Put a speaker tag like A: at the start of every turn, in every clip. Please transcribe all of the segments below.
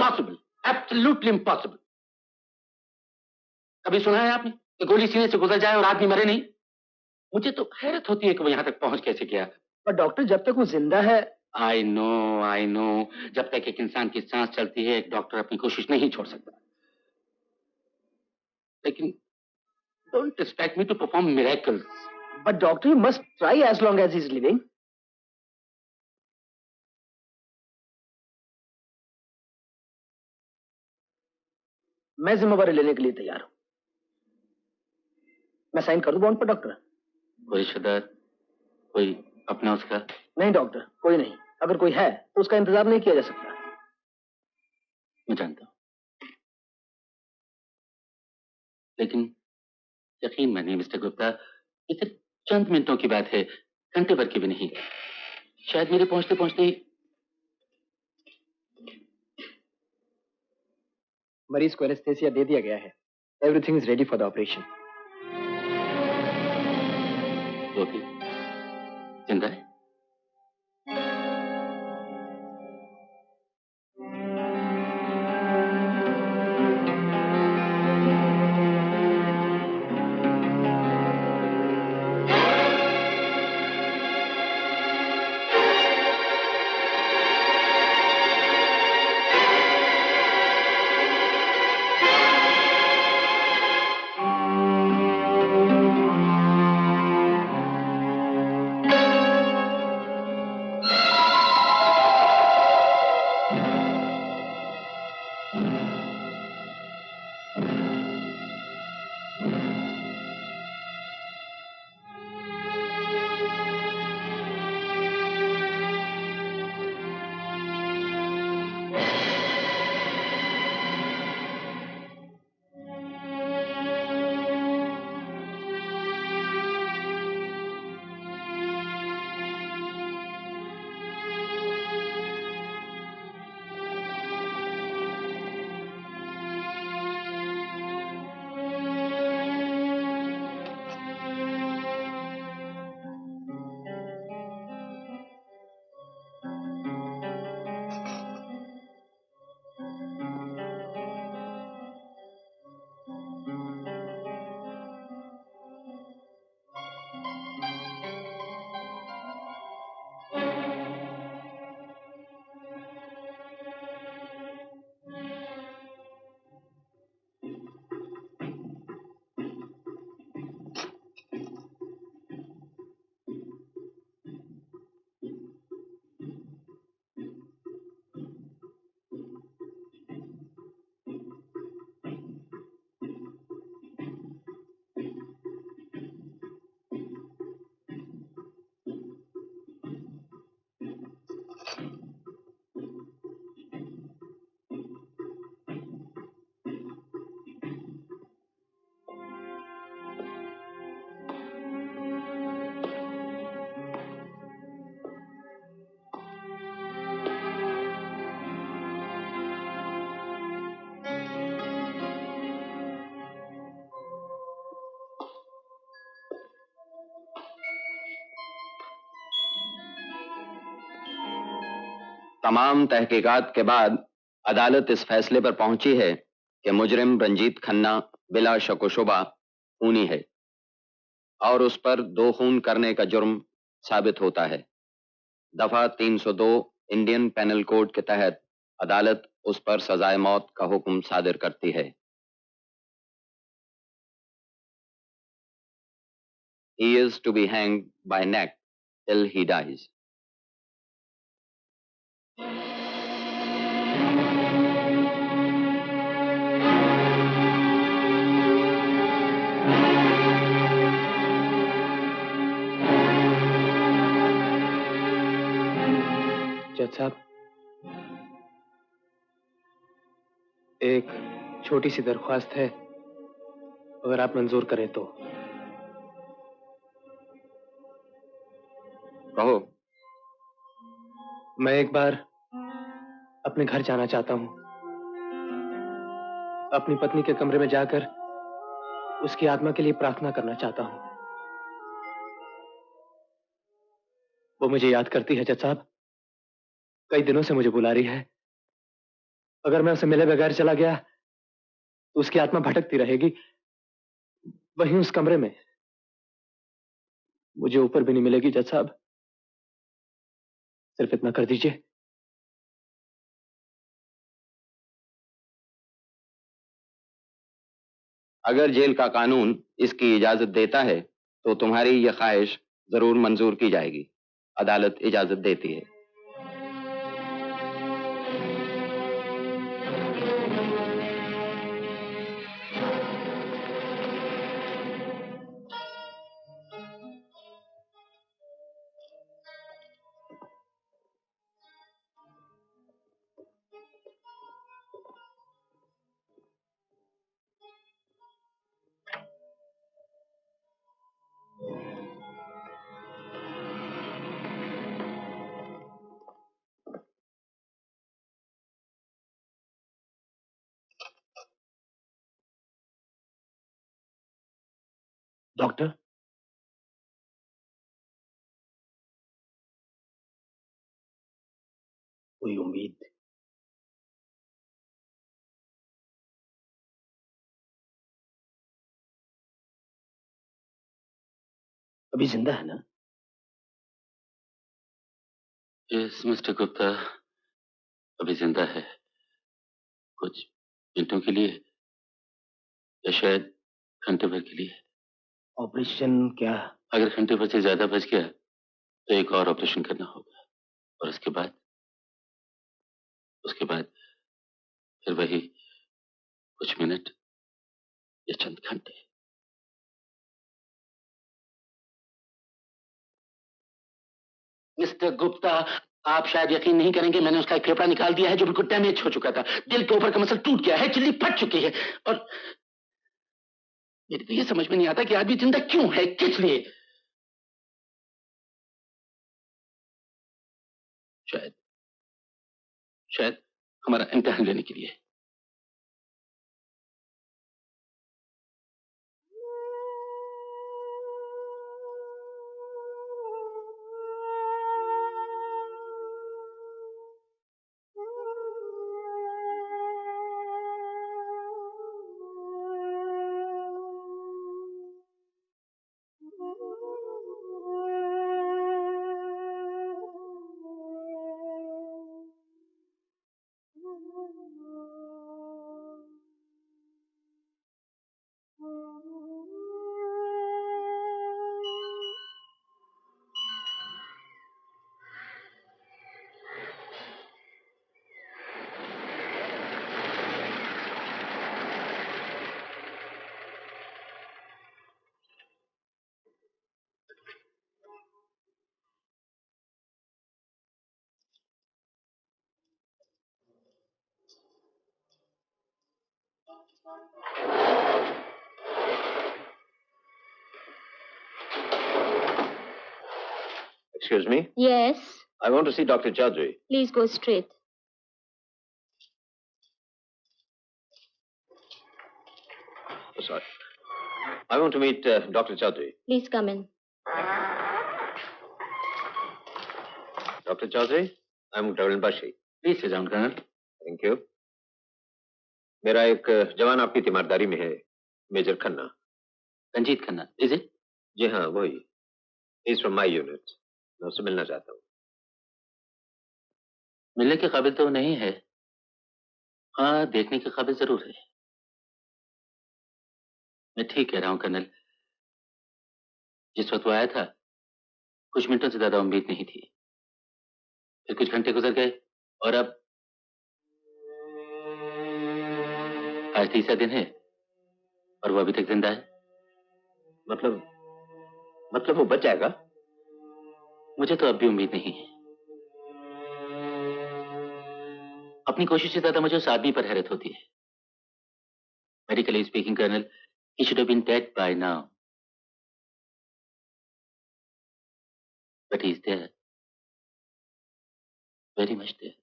A: Impossible, absolutely impossible. कभी सुना है आपने कि गोली सीने से गुजर जाए और आदमी मरे नहीं? मुझे तो हैरत होती है कि वो यहां तक पहुंच कैसे गया।
B: पर डॉक्टर, जब तक वो जिंदा है।
A: आई नो, जब तक एक इंसान की सांस चलती है एक डॉक्टर अपनी कोशिश नहीं छोड़ सकता। लेकिन don't expect me to perform miracles.
B: But doctor, you must try as long as he is living. मैं जिम्मेवारी लेने के लिए तैयार हूं। मैं साइन कर दूं बॉन्ड पर डॉक्टर?
A: कोई रिश्तेदार, कोई अपना उसका?
B: नहीं डॉक्टर, कोई नहीं। अगर कोई है तो उसका इंतजार नहीं किया जा सकता।
A: मैं जानता हूं, लेकिन यकीन मानिए मिस्टर गुप्ता, ये सिर्फ चंद मिनटों की बात है, घंटे भर की भी नहीं। शायद मेरे पहुंचते पहुंचते ही।
B: मरीज को एनेस्थेसिया दे दिया गया है। Everything is ready for the operation.
A: वो भी जिंदा है?
C: तमाम तहकीकात के बाद अदालत इस फैसले पर पहुंची है कि मुजरिम रंजीत खन्ना बिला शक शुबा खूनी है और उस पर 2 खून करने का जुर्म साबित होता है। दफा 302 इंडियन पेनल कोड के तहत अदालत उस पर सजाए मौत का हुक्म सादिर करती है। He is to be hanged by neck till he dies.
B: जज साहब, एक छोटी सी दरख्वास्त है, अगर आप मंजूर करें तो।
C: कहो।
B: मैं एक बार अपने घर जाना चाहता हूं। अपनी पत्नी के कमरे में जाकर उसकी आत्मा के लिए प्रार्थना करना चाहता हूं। वो मुझे याद करती है जज साहब, कई दिनों से मुझे बुला रही है, अगर मैं उसे मिले बगैर चला गया तो उसकी आत्मा भटकती रहेगी वहीं उस कमरे में। मुझे ऊपर भी नहीं मिलेगी जज साहब। सिर्फ इतना कर दीजिए।
C: अगर जेल का कानून इसकी इजाजत देता है तो तुम्हारी यह ख्वाहिश जरूर मंजूर की जाएगी। अदालत इजाजत देती है।
B: डॉक्टर, कोई उम्मीद? अभी जिंदा है ना?
A: यस मिस्टर गुप्ता, अभी जिंदा है। कुछ मिनटों के लिए या शायद घंटे भर के लिए।
B: ऑपरेशन क्या?
A: अगर घंटे भर से ज्यादा बच गया तो एक और ऑपरेशन करना होगा, और उसके बाद फिर वही कुछ मिनट या चंद घंटे। मिस्टर गुप्ता, आप शायद यकीन नहीं करेंगे, मैंने उसका एक फेफड़ा निकाल दिया है जो बिल्कुल डैमेज हो चुका था। दिल के ऊपर का मसल टूट गया है, चिल्ली फट चुकी है, और मेरी तो ये समझ में नहीं आता कि आदमी जिंदा क्यों है, किस लिए। शायद शायद हमारा इम्तिहान लेने के लिए।
D: Excuse me?
E: Yes,
D: I want to see Dr. Chaudhary.
E: please go straight.
D: Oh, sorry. I want to meet Dr. Chaudhary.
E: Please come in.
D: Dr. Chaudhary, I'm Darwin Bashi.
A: Please sit down colonel.
D: Thank you. मेरा एक जवान आपकी तीमारदारी में है, major Khanna.
A: Ranjit Khanna, is it?
D: जी हाँ, वही। He's from my unit. मैं उससे मिलना चाहता हूँ।
A: मिलने के काबिल तो वो नहीं है, हाँ देखने के काबिल जरूर है। मैं ठीक कह रहा हूँ कर्नल, जिस वक्त वो आया था कुछ मिनटों से ज्यादा उम्मीद नहीं थी, फिर कुछ घंटे गुजर गए और अब आज तीसरा दिन है और वो अभी तक जिंदा है।
D: मतलब वो बच जाएगा?
A: मुझे तो अब भी उम्मीद नहीं है। अपनी कोशिश से ज्यादा मुझे उस आदमी पर हैरत होती है। Medically speaking colonel, he should have been dead by now, but he is there, very much there.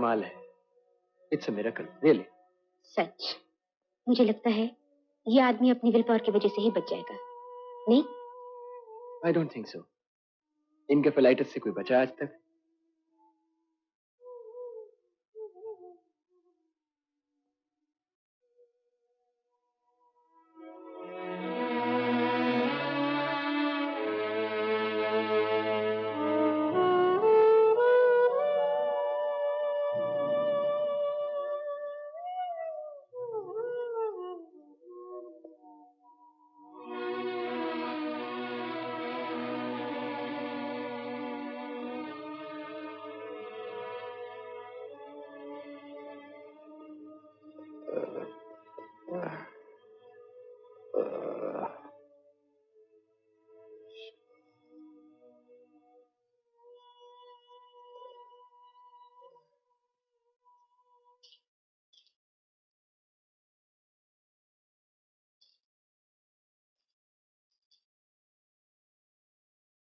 B: कमाल है। It's a miracle, really.
E: सच। मुझे लगता है ये आदमी अपनी विल पावर की वजह से ही बच जाएगा, नहीं?
B: I don't think so. Encephalitis से कोई बचा आज तक?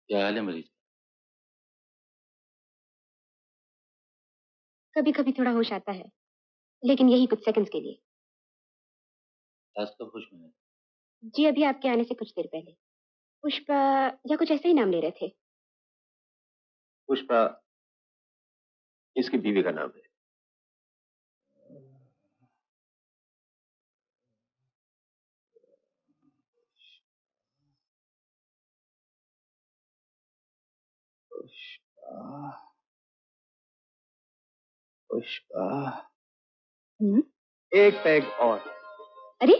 A: क्या हाल है मरीज?
E: कभी कभी थोड़ा होश आता है, लेकिन यही कुछ सेकंड्स के लिए।
A: आज कब होश में है?
E: जी अभी आपके आने से कुछ देर पहले। पुष्पा या कुछ ऐसा ही नाम ले रहे थे।
D: पुष्पा इसकी बीवी का नाम है।
B: पुष्पा, पुष्पा। एक पैग और।
E: अरे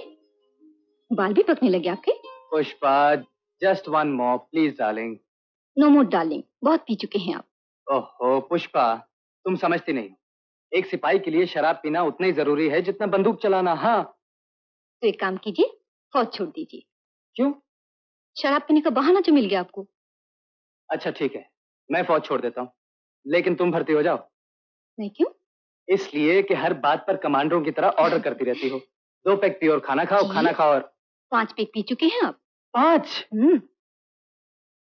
E: बाल भी पकने लगे आपके?
B: Pushpa, just one more please darling.
E: No more darling, बहुत पी चुके हैं आप।
B: ओहो पुष्पा, तुम समझती नहीं। एक सिपाही के लिए शराब पीना उतना ही जरूरी है जितना बंदूक चलाना। हाँ।
E: तो एक काम कीजिए, फौज छोड़ दीजिए।
B: क्यों?
E: शराब पीने का बहाना जो मिल गया आपको।
B: अच्छा ठीक है, मैं फौज छोड़ देता हूँ, लेकिन तुम भर्ती हो जाओ।
E: नहीं, क्यों?
B: इसलिए कि हर बात पर कमांडरों की तरह ऑर्डर करती रहती हो। 2 पैक पियो और खाना खाओ,
E: जी?
B: खाना खाओ और
E: 5 पेग पी चुके हैं आप?
B: 5?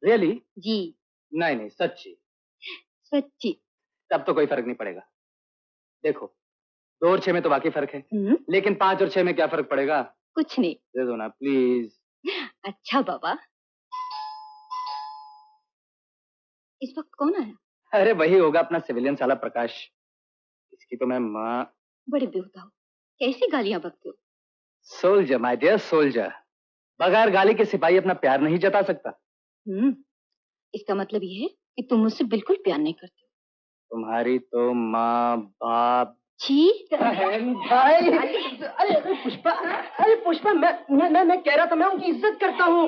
B: रियली?
E: जी
B: नहीं नहीं, सच्ची?
E: सच्ची।
B: तब तो कोई फर्क नहीं पड़ेगा। देखो 2 और 6 में तो वाकई फर्क है, लेकिन 5 और 6 में क्या फर्क पड़ेगा?
E: कुछ नहीं।
B: दे दो ना प्लीज।
E: अच्छा बाबा, इस वक्त कौन आया?
B: अरे वही होगा अपना सिविलियन साला प्रकाश। इसकी तो मैं माँ।
E: बड़े बेहुदा हो, कैसी गालियां बकते हो?
B: सोल्जर माय डियर सोल्जर, बगैर गाली के सिपाही अपना प्यार नहीं जता सकता।
E: इसका मतलब ये है कि तुम मुझसे बिल्कुल प्यार नहीं करते हो।
B: तुम्हारी तो माँ बाप।
E: छी
F: भाई। अरे पुष्पा, अरे पुष्पा, मैं कह रहा था मैं उनकी इज्जत करता हूँ,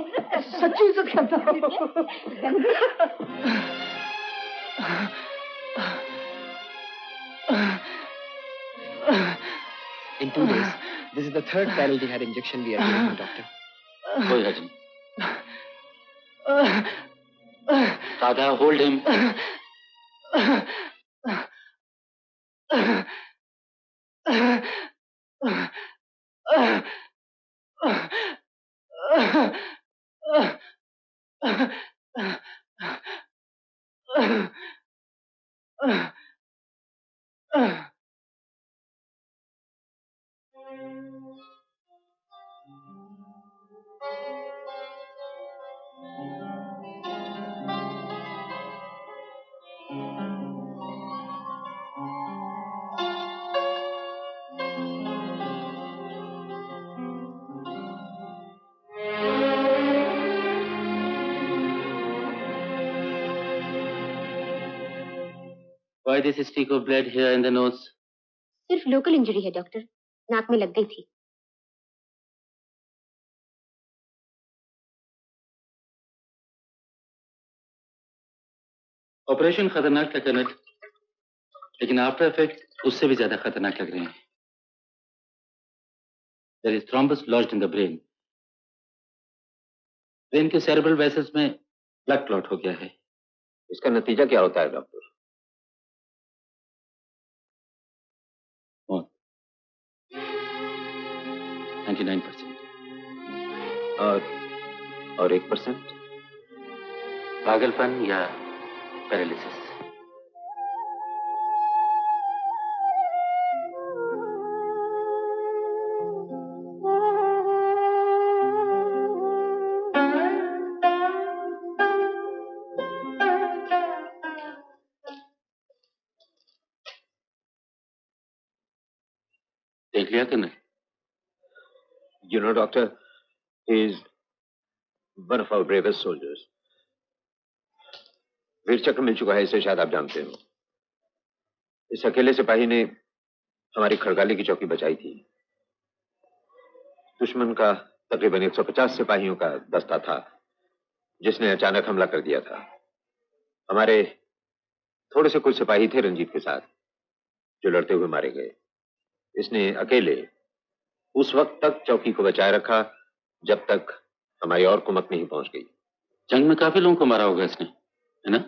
F: सच्ची इज्जत करता हूँ।
B: In 2 days, this is the 3rd parallel head injection we are giving him, doctor.
A: कोई हर्ज नहीं। Radha, hold him. Why this streak of blood here in the nose?
E: सिर्फ लोकल इंजरी है डॉक्टर, नाक में लग गई थी।
A: ऑपरेशन खतरनाक था कर्नल, लेकिन आफ्टर इफेक्ट उससे भी ज्यादा खतरनाक लग रहे हैं। There is thrombus lodged in the brain. Brain के सेरेब्रल वेसल्स में ब्लड क्लॉट हो गया है।
D: इसका नतीजा क्या होता है डॉक्टर?
A: मौत। 99%।
D: और 1%?
A: पागलपन या पैरालिसिस। देख लिया कि नहीं?
D: You know, doctor, he is one of our bravest soldiers. वीर चक्र मिल चुका है, इसे शायद आप जानते हो। इस अकेले सिपाही ने हमारी खड़गाली की चौकी बचाई थी। दुश्मन का तकरीबन 150 सिपाहियों का दस्ता था जिसने अचानक हमला कर दिया था। हमारे थोड़े से कुछ सिपाही थे रंजीत के साथ जो लड़ते हुए मारे गए। इसने अकेले उस वक्त तक चौकी को बचाए रखा जब तक हमारी और कुमक नहीं पहुंच गई।
A: जंग में काफी लोगों को मारा होगा इसने, है ना?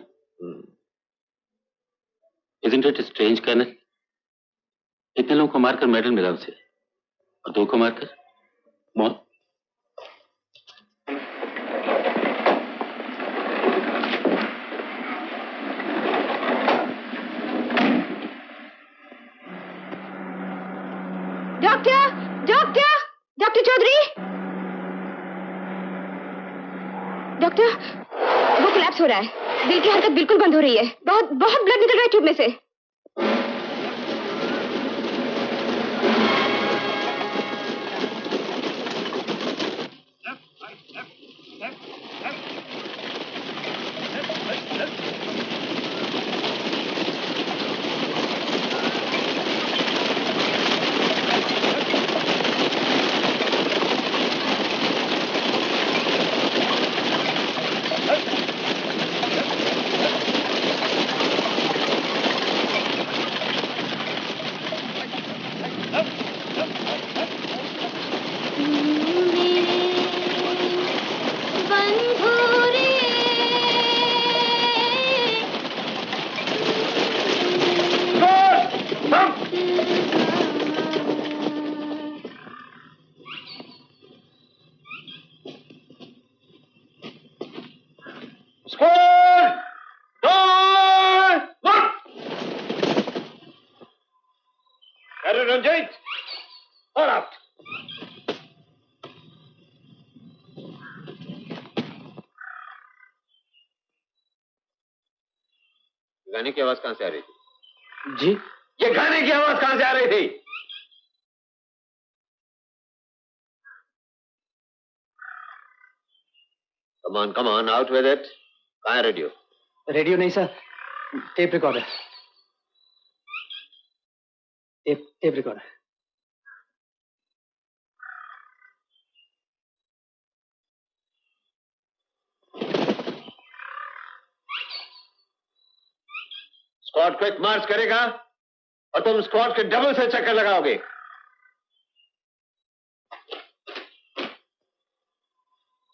A: Isn't it strange, colonel? इतने लोगों को मारकर मेडल मिला उसे और 2 को मारकर मौत।
E: Doctor, doctor, doctor Chaudhary, doctor, वो कोलैप्स हो रहा है। दिल की हरकत बिल्कुल बंद हो रही है। बहुत बहुत ब्लड निकल रहा है ट्यूब में से।
D: रंजीत, और आप गाने की आवाज कहां से आ रही थी?
B: जी,
D: ये गाने की आवाज कहां से आ रही थी? Come on, out with it. कहां है रेडियो?
B: रेडियो नहीं sir, tape recorder. Tape recorder.
D: Squad quick march करेगा और तुम स्क्वाड के डबल से चक्कर लगाओगे।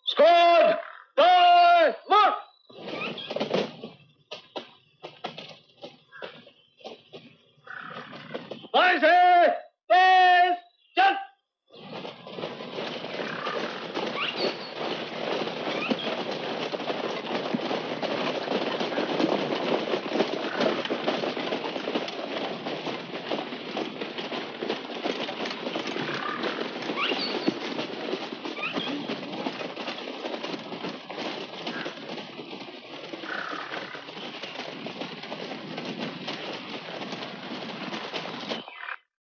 D: Squad march. बाएं से तेज चल।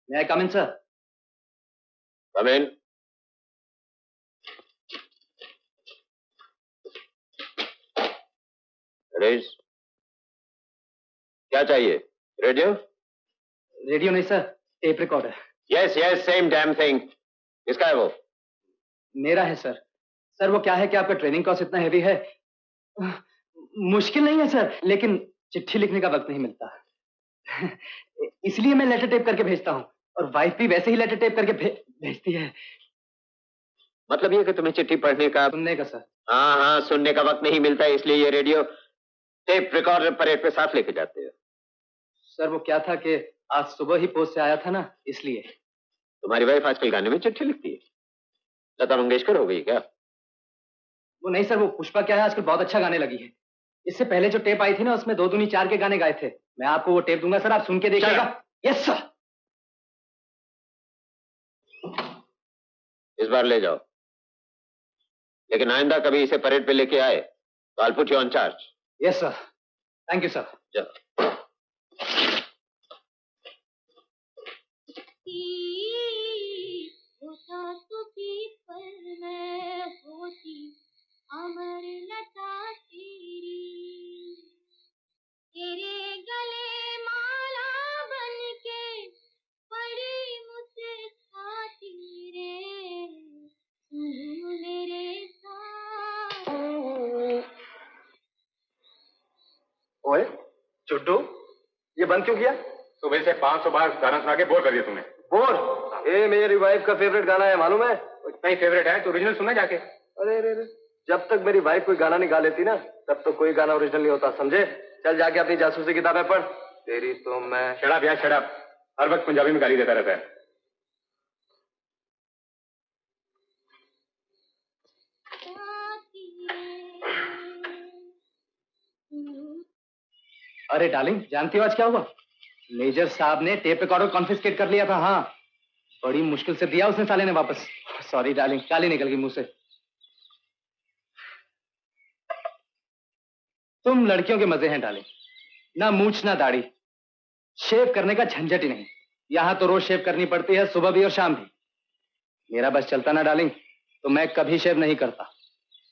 B: May I come in, sir?
D: Come in. रेज, क्या चाहिए? रेडियो?
B: रेडियो नहीं sir, tape recorder.
D: Yes yes, same damn thing. किसका है वो?
B: मेरा है सर। सर वो क्या है कि आपका ट्रेनिंग कोर्स इतना हैवी है। मुश्किल नहीं है सर, लेकिन चिट्ठी लिखने का वक्त नहीं मिलता। इसलिए मैं लेटर टेप करके भेजता हूँ और वाइफ भी वैसे ही लेटर टेप करके भेजती है।
D: मतलब ये कि तुम्हें चिट्ठी पढ़ने का,
B: सुनने का सर।
D: हाँ हाँ, सुनने का वक्त नहीं मिलता, इसलिए ये रेडियो टेप रिकॉर्डर परेड पे साथ लेके जाते हो।
B: सर वो क्या था कि आज सुबह ही पोस्ट से आया था ना, इसलिए।
D: तुम्हारी वाइफ आजकल गाने में चिट्ठी लिखती है? लता मंगेशकर हो गई क्या?
B: वो नहीं सर, वो पुष्पा क्या है आजकल बहुत अच्छा गाने लगी है। इससे पहले जो टेप आई थी ना, उसमें 2 दूनी 4 के गाने गाए थे। मैं आपको वो टेप दूंगा सर, आप सुन के देखिएगा। Yes sir.
D: इस बार ले जाओ, लेकिन आइंदा कभी इसे परेड पे लेके आए तो I'll put you on charge.
B: Yes sir, thank you sir.
D: चलो।
B: चुड्डू, ये बंद क्यों किया?
G: सुबह से 500 बार गाना सुना के बोर कर दिया तुमने।
B: बोर? ये मेरी वाइफ का फेवरेट गाना है, मालूम है?
G: इतना ही फेवरेट है तो ओरिजिनल सुनना जाके।
B: अरे अरे अरे, जब तक मेरी वाइफ कोई गाना नहीं गा लेती ना, तब तो कोई गाना ओरिजिनल नहीं होता, समझे? चल जाके अपनी जासूसी किताबें पढ़। तेरी तो मैं।
G: शराब यार शराब, हर वक्त पंजाबी में गाली देता रहता है।
B: अरे डार्लिंग, जानती हो आज क्या हुआ? मेजर साहब ने टेप रिकॉर्डर कॉन्फिस्केट कर लिया था। हाँ, बड़ी मुश्किल से दिया उसने साले ने वापस। सॉरी डार्लिंग, गाली निकल गई मुंह से। तुम लड़कियों के मजे हैं डार्लिंग, ना मूछ ना दाढ़ी, शेव करने का झंझट ही नहीं। यहां तो रोज शेव करनी पड़ती है, सुबह भी और शाम भी। मेरा बस चलता ना डार्लिंग, तो मैं कभी शेव नहीं करता।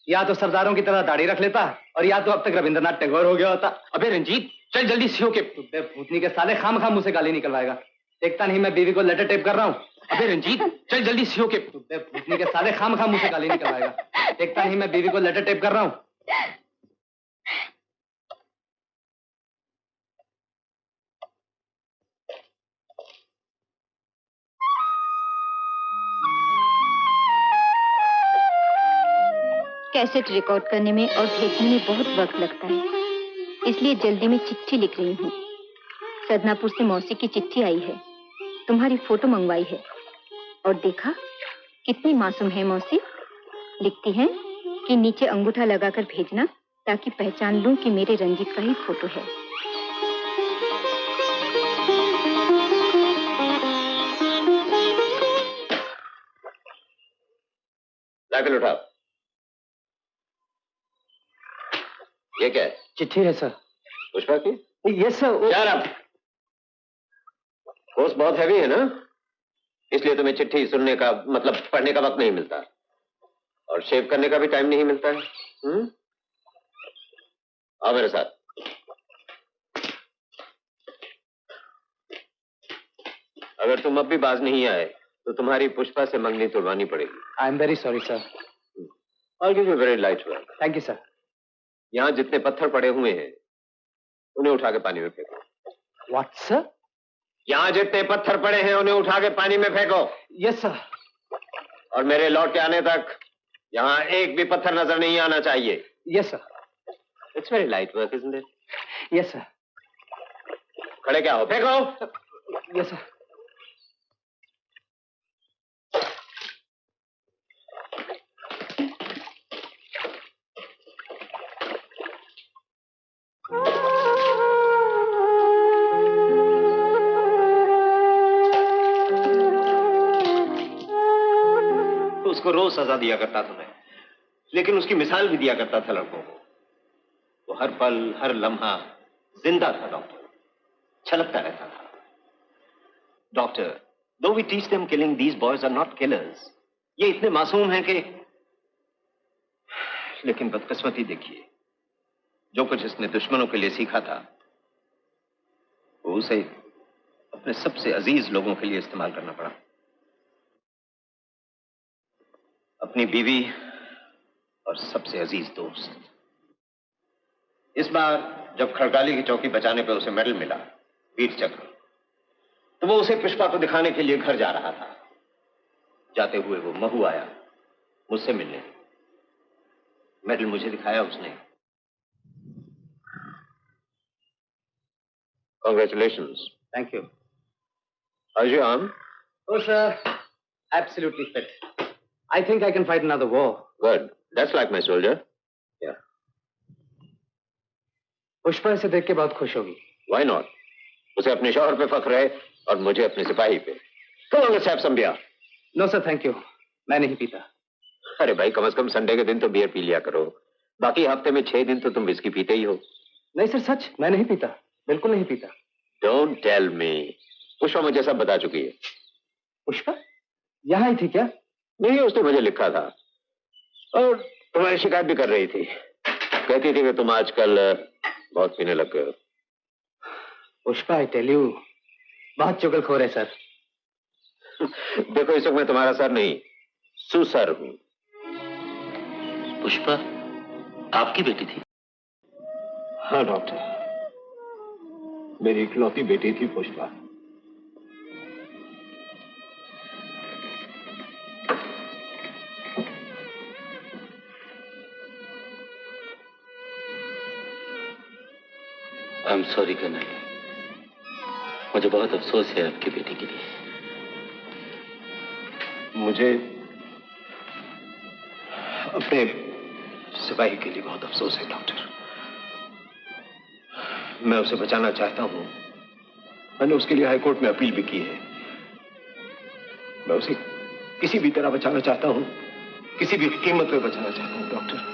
B: या तो सरदारों की तरह दाढ़ी रख लेता, और या तो अब तक रविंद्रनाथ टैगोर हो गया होता।
A: अबे रंजीत, चल जल्दी सीओ के।
B: तुब्बे भूतनी के साले खाम मुंह से गाली निकलवाएगा। देखता नहीं मैं बीवी को लेटर टेप कर रहा हूँ।
A: अबे रंजीत, चल जल्दी सीओ के।
B: तुब्बे भूतनी के साले खाम मुंह से गाली निकलवाएगा। देखता नहीं मैं बीवी को लेटर टेप कर रहा हूँ।
E: कैसेट रिकॉर्ड करने में और भेजने में बहुत वक्त लगता है, इसलिए जल्दी में चिट्ठी लिख रही हूँ। सदनापुर से मौसी की चिट्ठी आई है, तुम्हारी फोटो मंगवाई है। और देखा कितनी मासूम है मौसी। लिखती हैं कि नीचे अंगूठा लगाकर भेजना, ताकि पहचान लूं कि मेरे रंजीत का ही फोटो है।
D: राइफल उठाओ। ये क्या है?
B: चिट्ठी है सर।
D: पुष्पा की?
B: Yes sir.
D: यार अब कोर्स बहुत हैवी है ना, इसलिए तुम्हें चिट्ठी सुनने का मतलब पढ़ने का वक्त नहीं मिलता, और शेव करने का भी टाइम नहीं मिलता है। आओ मेरे साथ। अगर तुम अब भी बाज नहीं आए तो तुम्हारी पुष्पा से मंगनी तुड़वानी पड़ेगी।
B: I am very sorry sir.
D: I'll give you very light work.
B: Thank you sir.
D: यहाँ जितने पत्थर पड़े हुए हैं उन्हें उठा के पानी में फेंको।
B: What sir?
D: यहाँ जितने पत्थर पड़े हैं उन्हें उठा के पानी में फेंको।
B: Yes sir.
D: और मेरे लौट के आने तक यहाँ एक भी पत्थर नजर नहीं आना चाहिए।
B: Yes sir.
D: It's very light work, isn't it?
B: Yes sir.
D: खड़े क्या हो, फेंको।
B: Yes sir.
D: उसको रोज सजा दिया करता था मैं, लेकिन उसकी मिसाल भी दिया करता था लड़कों को। वो हर पल हर लम्हा जिंदा था डॉक्टर, छलकता रहता था। Doctor, do we teach them killing, these boys are not killers. ये इतने मासूम हैं कि, लेकिन बदकिस्मती देखिए, जो कुछ इसने दुश्मनों के लिए सीखा था वो उसे अपने सबसे अजीज लोगों के लिए इस्तेमाल करना पड़ा। अपनी बीवी और सबसे अजीज दोस्त। इस बार जब खड़गाली की चौकी बचाने पर उसे मेडल मिला, वीर चक्र, तो वो उसे पुष्पा को दिखाने के लिए घर जा रहा था। जाते हुए वो महू आया मुझसे मिलने। मेडल मुझे दिखाया उसने। Congratulations.
B: Thank you.
D: How's your arm?
B: Oh sir, absolutely fit. I think I can fight another war.
D: Good. That's like my soldier. Yeah.
B: Pushpa इसे देख के बहुत खुश होगी।
D: Why not? उसे अपने शौहर पे फख्र है और मुझे अपने सिपाही पे। Come on, let's have some beer.
B: No sir, thank you. मैं नहीं पीता।
D: अरे भाई, कम से कम संडे के दिन तो बियर पी लिया करो। बाकी हफ्ते में 6 दिन तो तुम विस्की पीते ही हो।
B: नहीं सर, सच मैं नहीं पीता, बिल्कुल नहीं पीता।
D: Don't tell me. पुष्पा मुझे सब बता चुकी है।
B: पुष्पा यहाँ ही थी क्या?
D: नहीं, उसने मुझे लिखा था और तुम्हारी शिकायत भी कर रही थी। कहती थी कि तुम आजकल बहुत पीने लग गए हो।
B: पुष्पा, आई टेल यू, बहुत चुगलखोर है सर।
D: देखो, इस वक्त मैं तुम्हारा सर नहीं, सुसर हूं।
A: पुष्पा आपकी बेटी थी?
D: हाँ डॉक्टर, मेरी इकलौती बेटी थी Pushpa.
A: I am sorry colonel, मुझे बहुत अफसोस है आपकी बेटी के लिए।
D: मुझे अपने सिपाही के लिए बहुत अफसोस है डॉक्टर। मैं उसे बचाना चाहता हूं। मैंने उसके लिए हाईकोर्ट में अपील भी की है। मैं उसे किसी भी तरह बचाना चाहता हूं, किसी भी कीमत पे बचाना चाहता हूं डॉक्टर।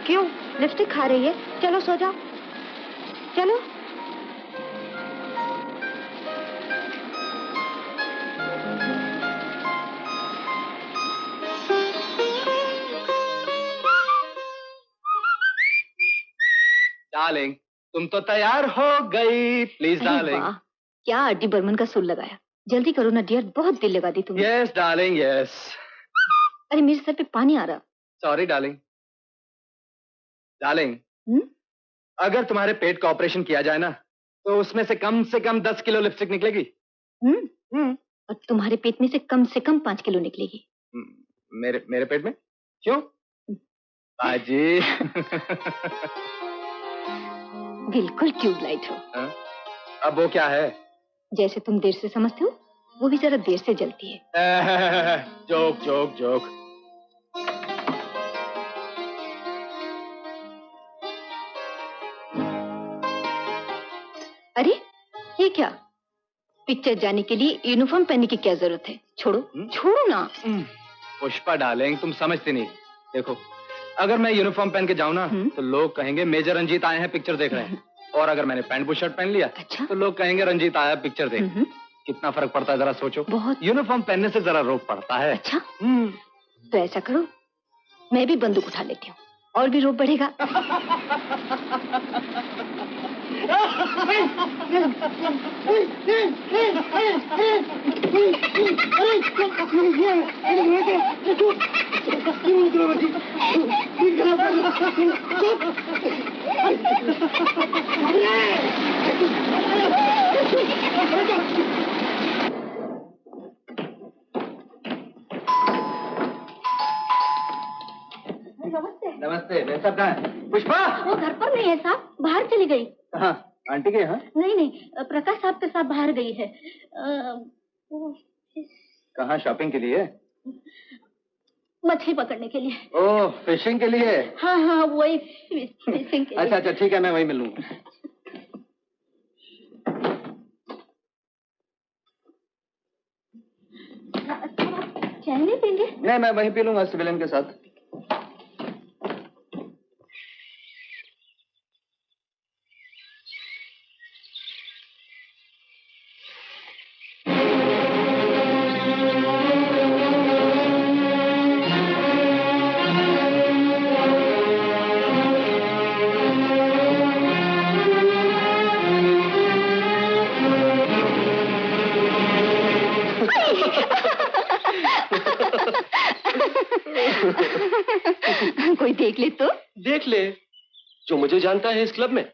E: क्यों लिपस्टिक खा रही है? चलो सो जाओ, चलो।
B: डार्लिंग, तुम तो तैयार हो गई। Please darling.
E: वाह, क्या आरडी बर्मन का सुर लगाया। जल्दी करो ना डियर, बहुत दिल लगा दी तुमने।
B: Yes darling yes.
E: अरे मेरे सर पे पानी आ रहा।
B: Sorry darling. डार्लिंग, अगर तुम्हारे पेट का ऑपरेशन किया जाए ना, तो उसमें से कम 10 किलो लिपस्टिक निकलेगी।
E: और तुम्हारे पेट में से कम 5 किलो निकलेगी।
B: मेरे पेट में क्यों? बाजी।
E: बिल्कुल ट्यूबलाइट हो।
B: अब वो क्या है?
E: जैसे तुम देर से समझते हो, वो भी जरा देर से जलती है।
B: Joke joke joke.
E: अरे ये क्या? पिक्चर जाने के लिए यूनिफॉर्म पहनने की क्या जरूरत है? छोड़ो छोड़ो ना।
B: पुष्पा डार्लिंग, तुम समझती नहीं। देखो, अगर मैं यूनिफॉर्म पहन के जाऊं ना, तो लोग कहेंगे मेजर रंजीत आए हैं पिक्चर देख रहे हैं। और अगर मैंने पैंट बुशर्ट शर्ट पहन लिया,
E: अच्छा?
B: तो लोग कहेंगे रंजीत आया पिक्चर देख। कितना फर्क पड़ता है जरा सोचो।
E: बहुत।
B: यूनिफॉर्म पहनने से जरा रोक पड़ता है।
E: अच्छा, तो ऐसा करो, मैं भी बंदूक उठा लेती हूँ, और भी रोक बढ़ेगा।
B: नमस्ते। मैं सब कहाँ है? पुष्पा
E: वो घर पर नहीं है साहब, बाहर चली गई।
B: हाँ, आंटी के यहाँ?
E: नहीं, प्रकाश साहब के साथ बाहर गई है।
B: कहाँ, शॉपिंग के लिए?
E: मछली पकड़ने के लिए।
B: ओह, फिशिंग के लिए?
E: हाँ, वही फिशिंग के लिए।
B: अच्छा, ठीक है, मैं वही मिलूंगा।
E: चाय नहीं पीएंगे?
B: नहीं, मैं वहीं पी लूंगा सिविलियन के साथ।
E: ले तो।
F: देख ले, जो मुझे जानता है इस क्लब में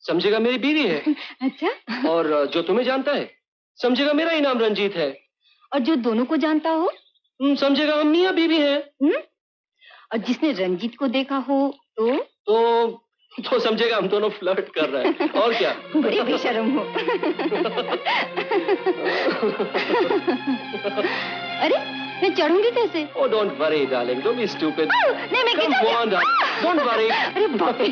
F: समझेगा मेरी बीवी है।
E: अच्छा।
F: और जो तुम्हें जानता है समझेगा मेरा ही नाम रंजीत है।
E: और जो दोनों को जानता हो
F: समझेगा हम मियां बीवी हैं।
E: और जिसने रंजीत को देखा हो
F: तो समझेगा हम दोनों फ्लर्ट कर रहे हैं। और क्या।
E: बड़े बेशर्म हो। अरे मैं चढ़ूंगी कैसे?
F: Oh, don't worry, darling. Don't be stupid.
E: नहीं मैं
F: Come on, darling. Don't worry.
E: अरे बाप रे।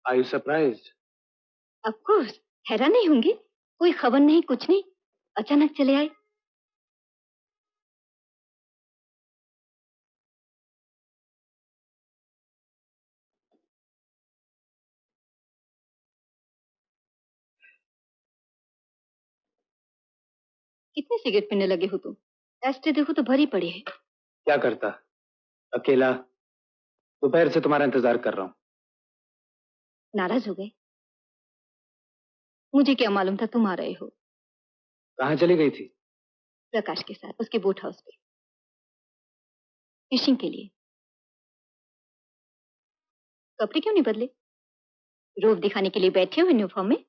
B: Are you surprised?
E: Of course, हैरान नहीं होंगे? कोई खबर नहीं, कुछ नहीं, अचानक चले आए। कितने सिगरेट पीने लगे हो तुम? एस्ट्रे देखो तो भरी पड़ी है।
B: क्या करता, अकेला दोपहर से तुम्हारा इंतजार कर रहा हूँ।
E: नाराज हो गए? मुझे क्या मालूम था तुम आ रहे हो।
B: कहाँ चली गई थी?
E: प्रकाश के साथ उसके बोट हाउस पे फिशिंग के लिए। कपड़े क्यों नहीं बदले? रोब दिखाने के लिए बैठे हो यूनिफॉर्म में?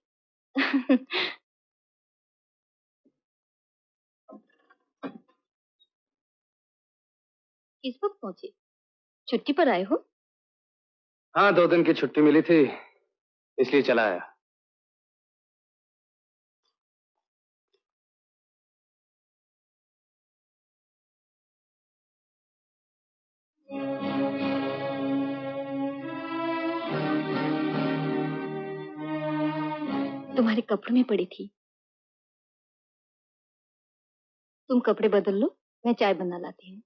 E: किस वक्त पहुंचे? छुट्टी पर आए हो?
B: हाँ, 2 दिन की छुट्टी मिली थी, इसलिए चला आया।
E: तुम्हारे कपड़ों में पड़ी थी। तुम कपड़े बदल लो, मैं चाय बना लाती हूँ।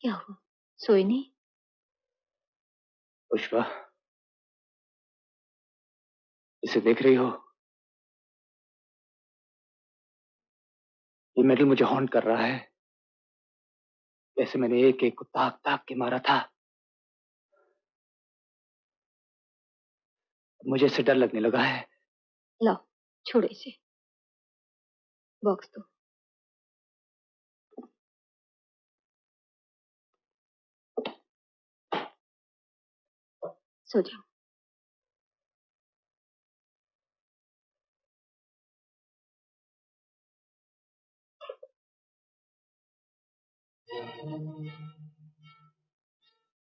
E: क्या हुआ, सोए नहीं?
B: पुष्पा, इसे देख रही हो? ये मेडल मुझे हॉन्ट कर रहा है, जैसे मैंने एक एक को ताक ताक के मारा था। मुझे इससे डर लगने लगा है।
E: लाओ, छोड़ो इसे। बॉक्स दो। सो जाओ।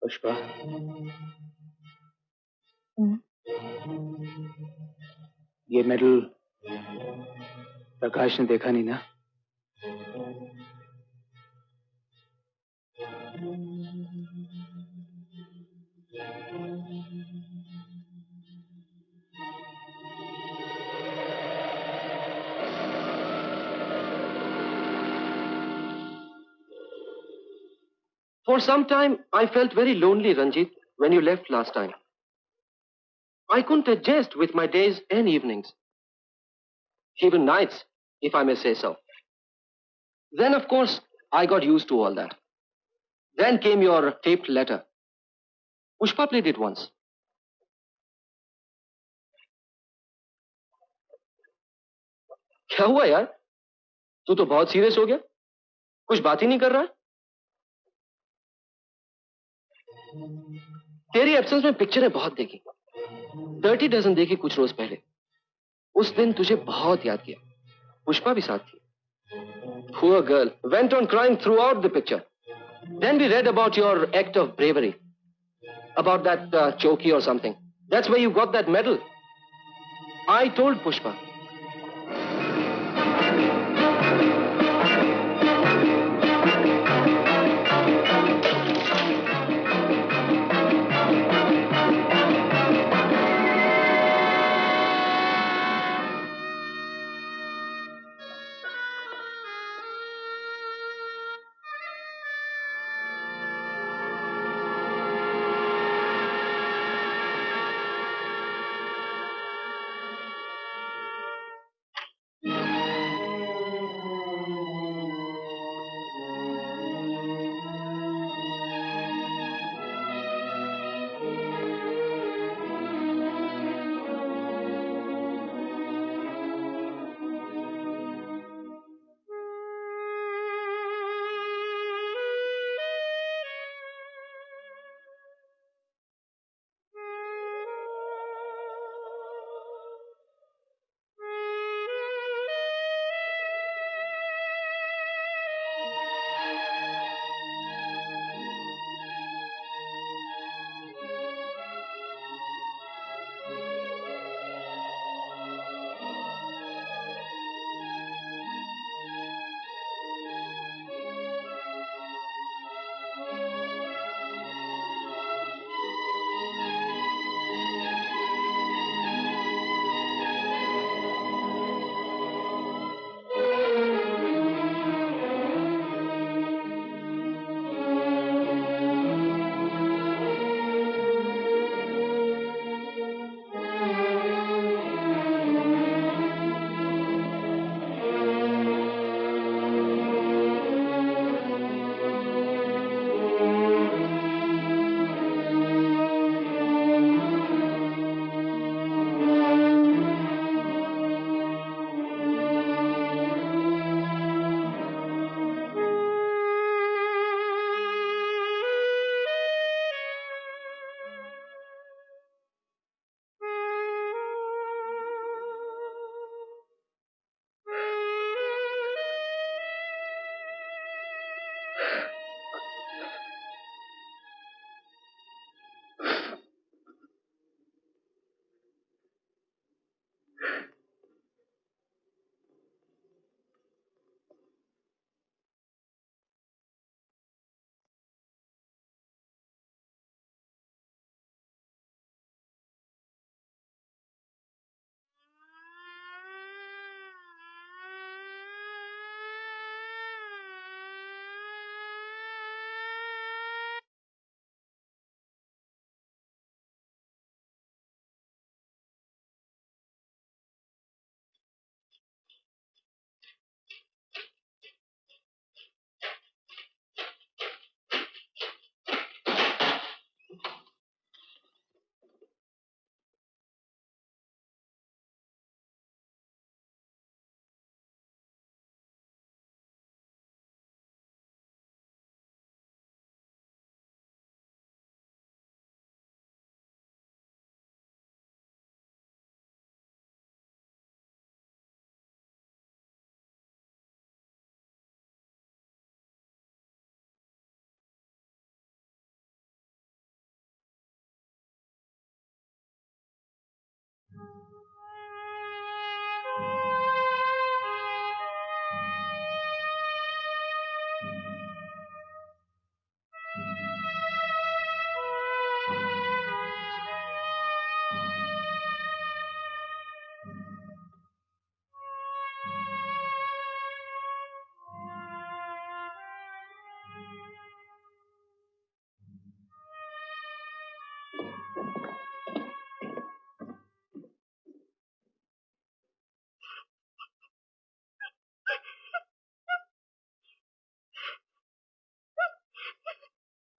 B: पुष्पा, ये मेडल प्रकाश ने देखा नहीं ना?
F: For some time, I felt very lonely, Ranjit, when you left last time. I couldn't adjust with my days and evenings. Even nights, if I may say so. Then, of course, I got used to all that. Then came your taped letter. Pushpa played it once. क्या हुआ यार? तू तो बहुत serious हो गया, कुछ बात ही नहीं कर रहा है। तेरी एब्सेंस में पिक्चरें बहुत देखी, डर्टी डजन देखी कुछ रोज पहले। उस दिन तुझे बहुत याद किया, पुष्पा भी साथ थी। Poor girl went on crying throughout the picture. Then we read about your act of bravery, about that chowki or something. That's where you got that medal. I told Pushpa.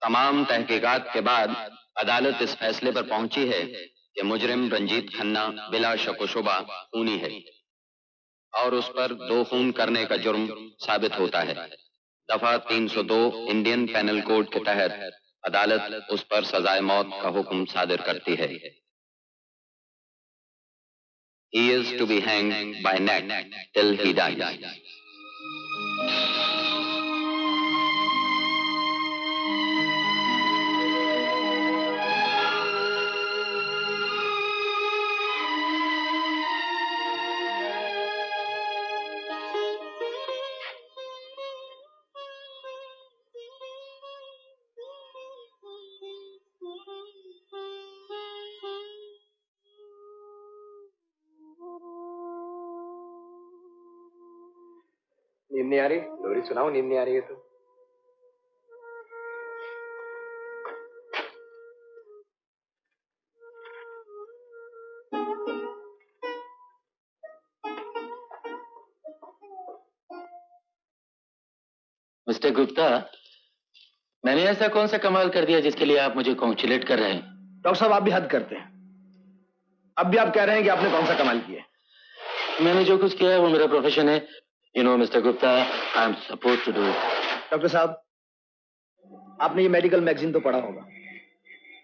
C: तमाम तहकीकात के बाद अदालत इस फैसले पर पहुंची है कि मुजरिम रंजीत खन्ना बिला शक शुबा खूनी है और उस पर 2 खून करने का जुर्म साबित होता है। दफा 302 इंडियन पेनल कोड के तहत अदालत उस पर सजाए मौत का हुक्म सादिर करती है। He is to be hanged by neck till he dies.
B: नींद नहीं आ रही? लोरी सुनाओ, नींद नहीं आ रही है तो।
A: मिस्टर गुप्ता, मैंने ऐसा कौन सा कमाल कर दिया जिसके लिए आप मुझे कॉन्ग्रेचुलेट कर रहे हैं?
B: डॉक्टर साहब, आप भी हद करते हैं। अब भी आप कह रहे हैं कि आपने कौन सा कमाल किया?
A: मैंने जो कुछ किया है वो मेरा प्रोफेशन है। You know mister Gupta, I am suppose to do it.
B: Doctor साहब, आपने ये मेडिकल मैगजीन तो पढ़ा होगा।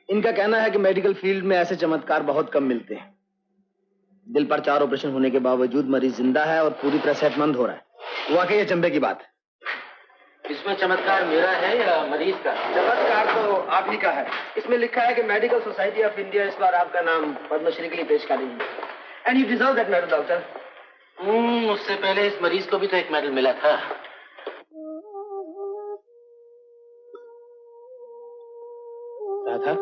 B: इनका कहना है कि मेडिकल फील्ड में ऐसे चमत्कार बहुत कम मिलते हैं। दिल पर 4 ऑपरेशन होने के बावजूद मरीज जिंदा है और पूरी तरह सेहतमंद हो रहा है। वाकई ये चंबे की बात है।
A: इसमें चमत्कार मेरा है या मरीज का?
B: चमत्कार तो आप ही का है। इसमें लिखा है कि मेडिकल सोसाइटी ऑफ इंडिया इस बार आपका नाम पद्मश्री के लिए पेश करेगी। And you deserve that medal doctor.
A: उससे पहले इस मरीज को भी तो एक मेडल मिला था।
B: राधा,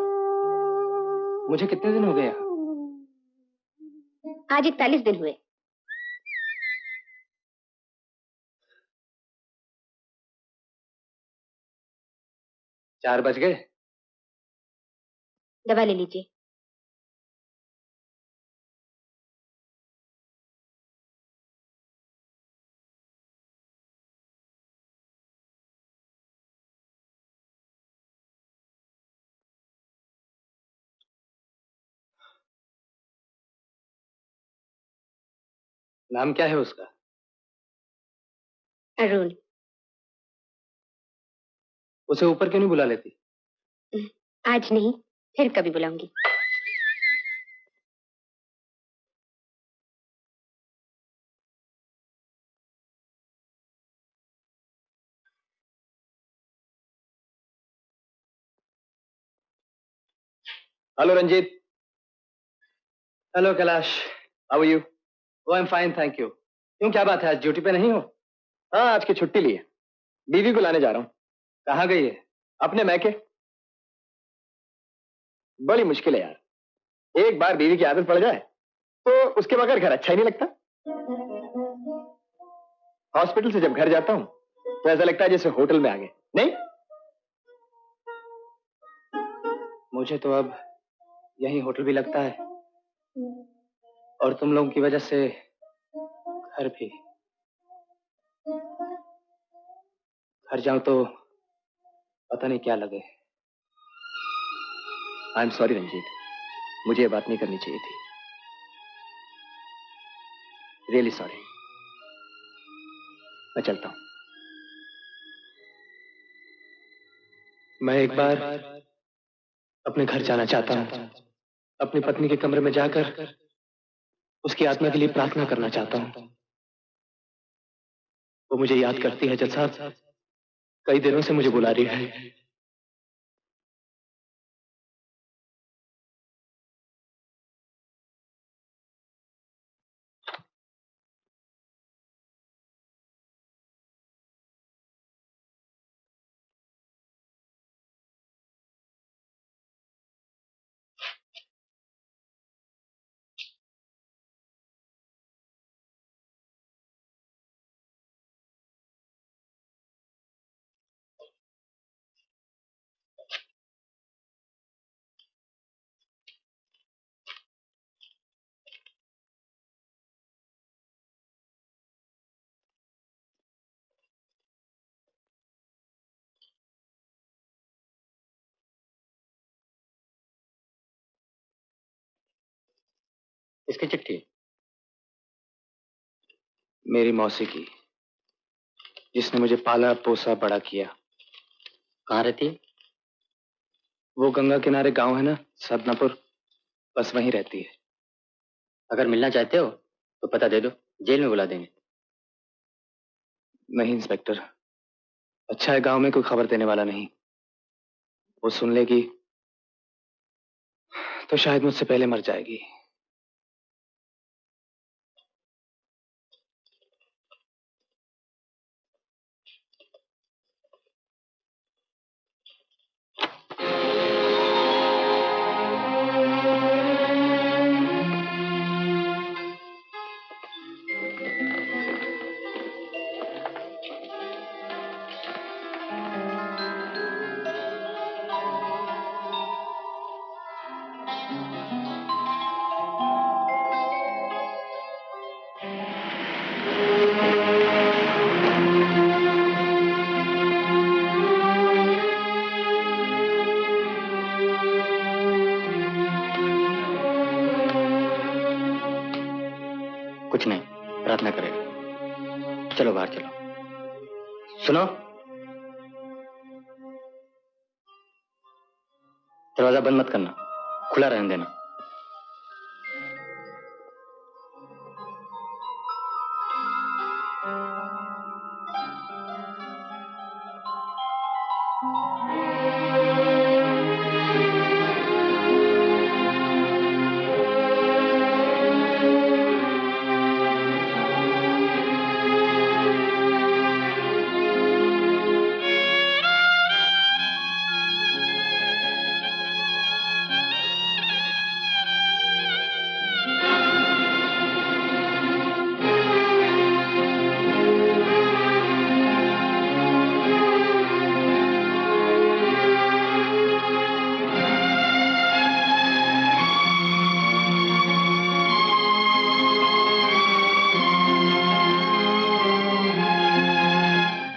B: मुझे कितने दिन हो गए यहाँ?
E: आज 41 दिन हुए।
B: 4 बज गए।
E: दवा ले लीजिए।
B: नाम क्या है उसका?
E: अरुण।
B: उसे ऊपर क्यों नहीं बुला लेती?
E: आज नहीं, फिर कभी बुलाऊंगी।
B: Hello Ranjit. Hello Kailash, how are you? Oh I am fine, thank you. क्यों, क्या बात है, आज ड्यूटी पे नहीं हो? हाँ, आज की छुट्टी ली है। बीवी को लाने जा रहा हूँ। कहाँ गई है? अपने मैके। बड़ी मुश्किल है यार। एक बार बीवी की आदत पड़ जाए तो उसके बगैर घर अच्छा ही नहीं लगता। हॉस्पिटल से जब घर जाता हूँ तो ऐसा लगता है जैसे होटल में आ गए। नहीं, मुझे तो अब यही होटल भी लगता है और तुम लोगों की वजह से घर भी। घर जाऊं तो पता नहीं क्या लगे। आई एम सॉरी रंजीत, मुझे ये बात नहीं करनी चाहिए थी। Really sorry. मैं चलता हूं। मैं एक बार अपने घर जाना चाहता हूं। अपनी पत्नी के कमरे में जाकर उसकी आत्मा के लिए प्रार्थना करना चाहता हूं। वो मुझे याद करती है जज साहब, कई दिनों से मुझे बुला रही है। इसकी चिट्ठी मेरी मौसी की, जिसने मुझे पाला पोसा बड़ा किया। कहाँ रहती है? वो गंगा किनारे गांव है ना, सदनापुर, बस वहीं रहती है। अगर मिलना चाहते हो तो पता दे दो, जेल में बुला देंगे। नहीं इंस्पेक्टर, अच्छा है गांव में कोई खबर देने वाला नहीं। वो सुन लेगी तो शायद मुझसे पहले मर जाएगी। कुछ नहीं, प्रार्थना करेगा। चलो बाहर चलो। सुनो, दरवाजा बंद मत करना, खुला रहने देना।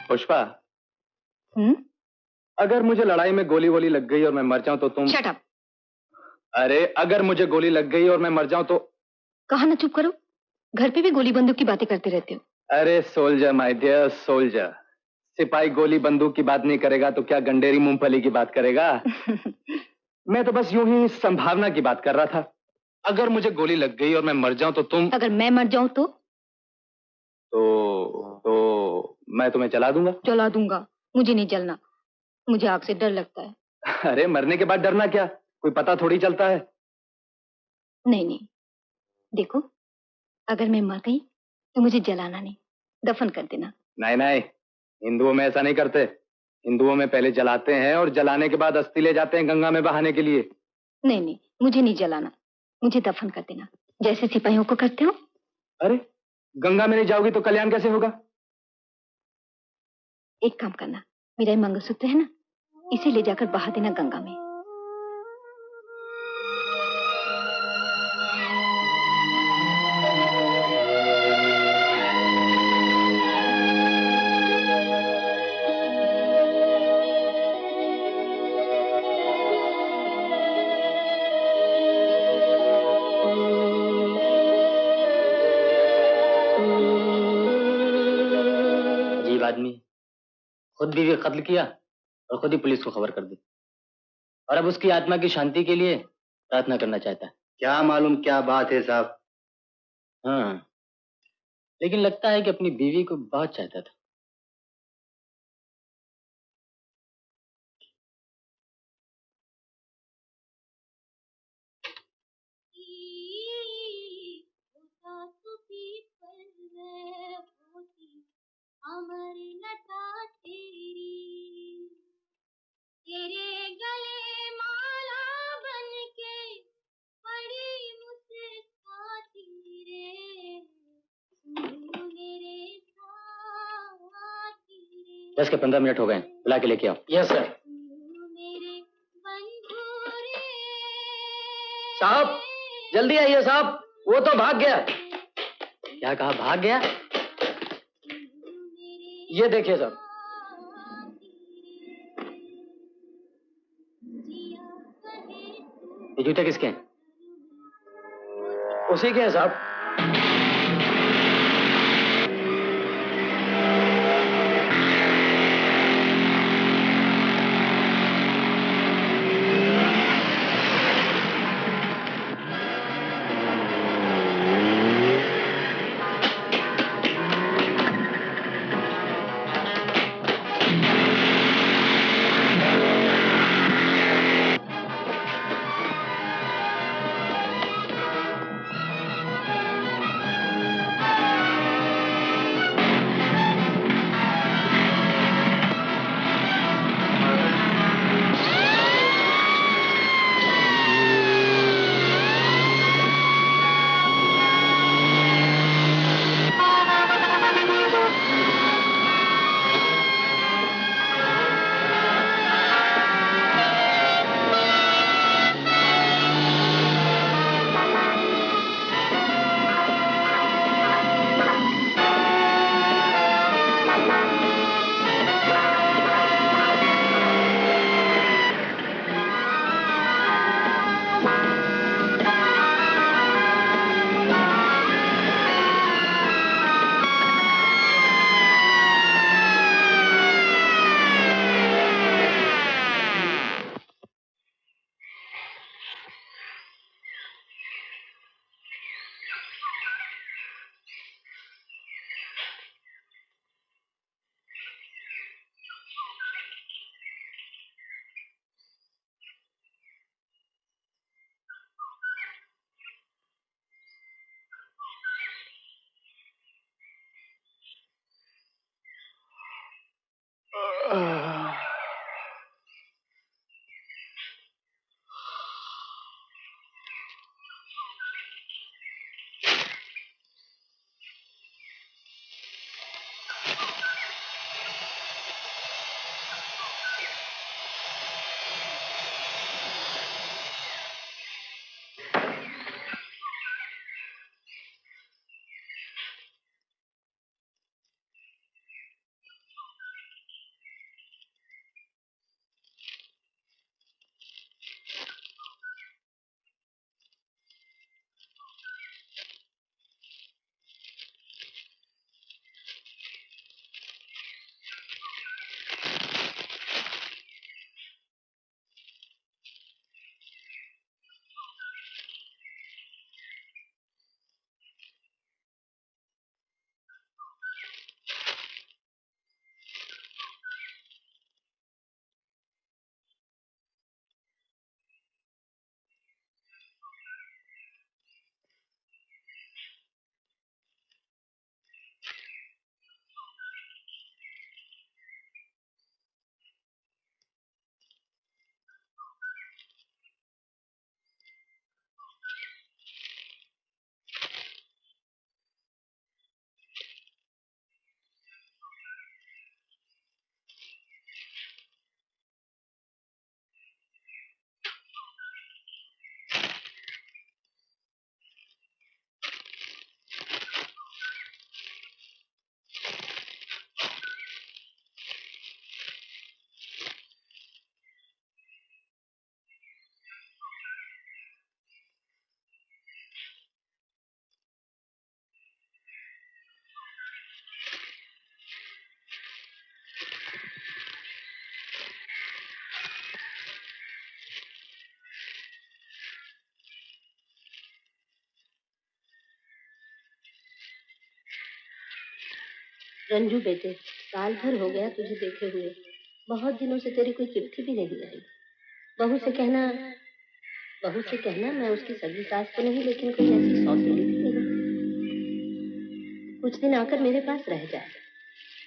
B: पुष्पा, अगर मुझे लड़ाई में गोली वोली लग गई और मैं मर जाऊं तो तुम? Shut up. अरे अगर मुझे गोली लग गई और मैं मर जाऊं तो?
E: कहा ना चुप करो, घर पे भी गोली बंदूक की बातें करते रहते हो।
B: अरे सोल्जर माय डियर सोल्जर, सिपाही गोली बंदूक की बात नहीं करेगा तो क्या गंडेरी मूंगफली की बात करेगा? मैं तो बस यूं ही संभावना की बात कर रहा था। अगर मुझे गोली लग गई और मैं मर जाऊं तो तुम?
E: अगर मैं मर जाऊं तो
B: मैं तुम्हें जला दूंगा।
E: जला दूंगा? मुझे नहीं जलना, मुझे आग से डर लगता है।
B: अरे मरने के बाद डरना क्या, कोई पता थोड़ी चलता है।
E: नहीं नहीं, देखो अगर मैं मर गई तो मुझे जलाना नहीं, दफन कर देना।
B: नहीं नहीं, हिंदुओं में ऐसा नहीं करते। हिंदुओं में पहले जलाते हैं और जलाने के बाद अस्थि ले जाते हैं गंगा में बहाने के लिए।
E: नहीं नहीं, मुझे नहीं जलाना, मुझे दफन कर देना, जैसे सिपाहियों को करते हो।
B: अरे गंगा में नहीं जाओगी तो कल्याण कैसे होगा?
E: एक काम करना, मेरा ये मंगलसूत्र है ना, इसे ले जाकर बहा देना गंगा में।
B: अजीब आदमी, खुद बीवी कत्ल किया और खुद ही पुलिस को खबर कर दी, और अब उसकी आत्मा की शांति के लिए प्रार्थना करना चाहता है। क्या मालूम क्या बात है साहब। हाँ, लेकिन लगता है कि अपनी बीवी को बहुत चाहता था।
H: तेरे गले माला बनके बड़ी मुस्कुराती रे, मेरे साथी रे।
B: 10 के 15 मिनट हो गए, बुला के लेके आओ। Yes sir.
H: मेरे बंधु रे।
B: साहब जल्दी आइए साहब, वो तो भाग गया। क्या कहा, भाग गया? ये देखिए साहब। ये जूते किसके हैं? उसी के हैं साहब।
I: रंजू बेटे, साल भर हो गया तुझे देखे हुए। बहुत दिनों से तेरी कोई चिट्ठी भी नहीं आई। बहू से कहना मैं उसकी सगी सास तो नहीं, लेकिन कोई ऐसी सौतेली भी नहीं। कुछ दिन आकर मेरे पास रह जाए।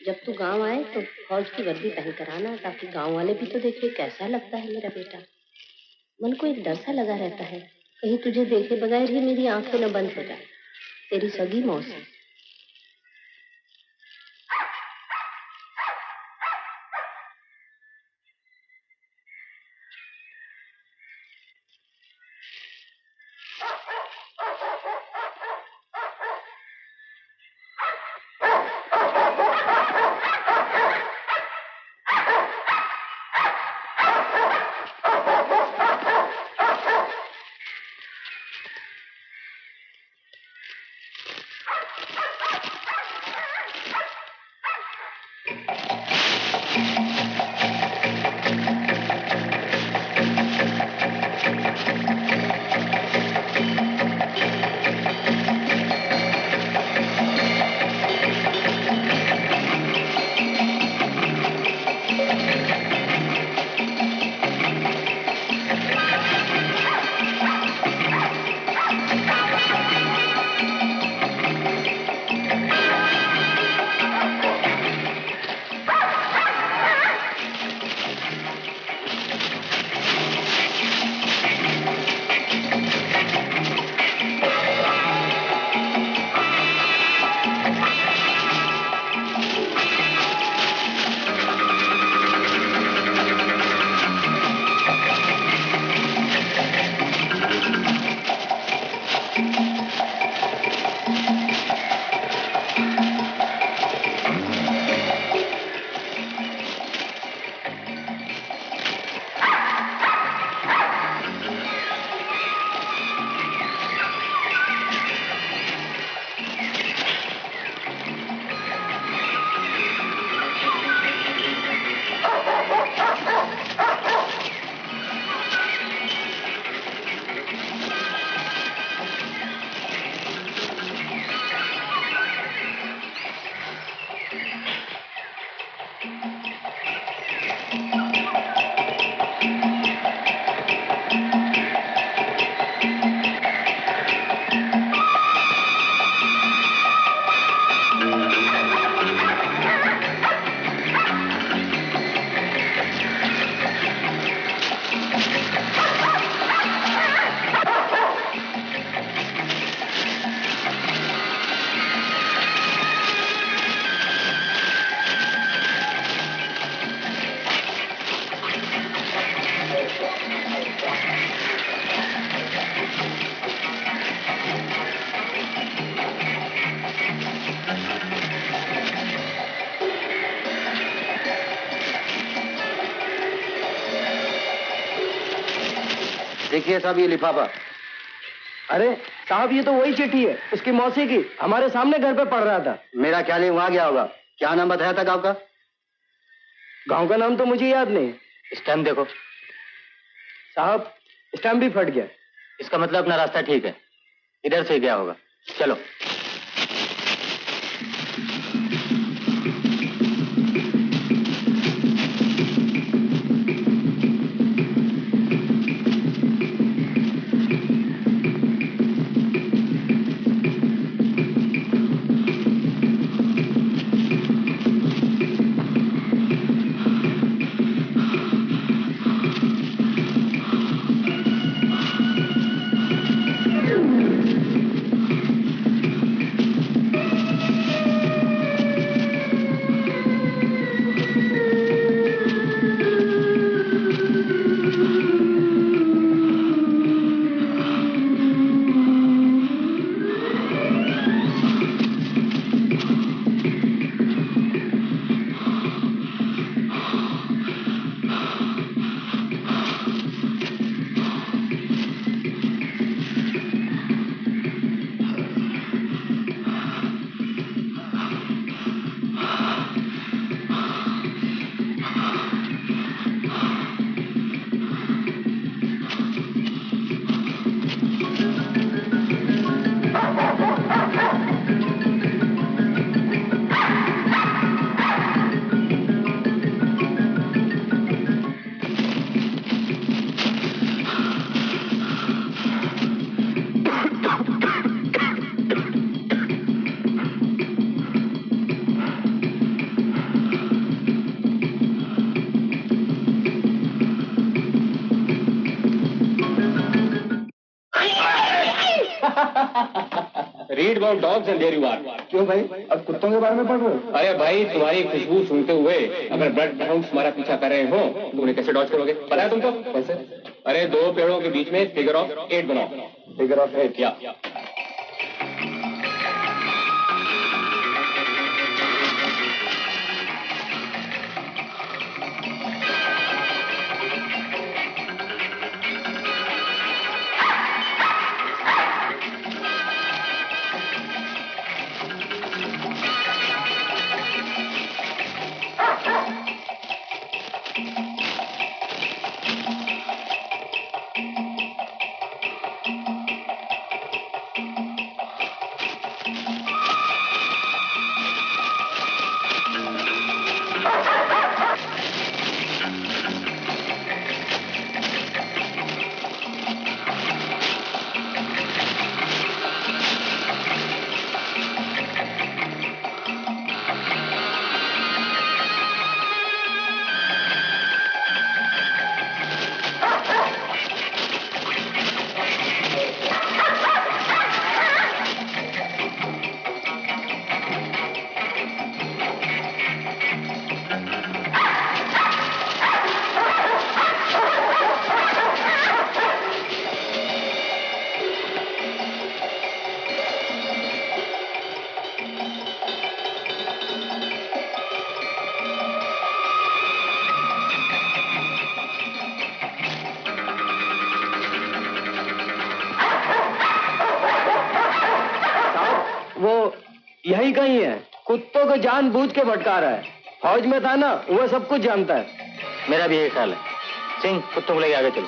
I: जब तू गांव आए तो फौज की वर्दी पहन कर आना, ताकि गांव वाले भी तो देखे कैसा लगता है मेरा बेटा। मन को एक डर सा लगा रहता है, कहीं तुझे देखे बगैर ही मेरी आंखें न बंद हो जाए। तेरी सगी मौसी।
B: देखिए साहब ये लिफाफा। अरे साहब ये तो वही चिट्ठी है, उसकी मौसी की, हमारे सामने घर पे पढ़ रहा था। मेरा ख्याल है वहां गया होगा। क्या नाम बताया था गांव का? गांव का नाम तो मुझे याद नहीं। स्टैम्प देखो साहब, स्टैम्प भी फट गया। इसका मतलब अपना रास्ता ठीक है, इधर से गया होगा। चलो।
G: Read about dogs and there you are.
B: क्यों भाई, अब कुत्तों के बारे में पढ़ रहे हो?
G: अरे भाई, तुम्हारी खुशबू सूंघते हुए अगर ब्लड हाउंड्स तुम्हारा पीछा कर रहे हो तो उन्हें कैसे डॉज करोगे? पता है तुमको कैसे? अरे दो पेड़ों के बीच में फिगर ऑफ 8 बनाओ।
B: फिगर ऑफ 8
G: या
B: यही कहीं है, कुत्तों को जानबूझ के भटका रहा है। फौज में था ना, वो सब कुछ जानता है। मेरा भी यही ख्याल है। सिंह, कुत्तों को लेके आगे चलो।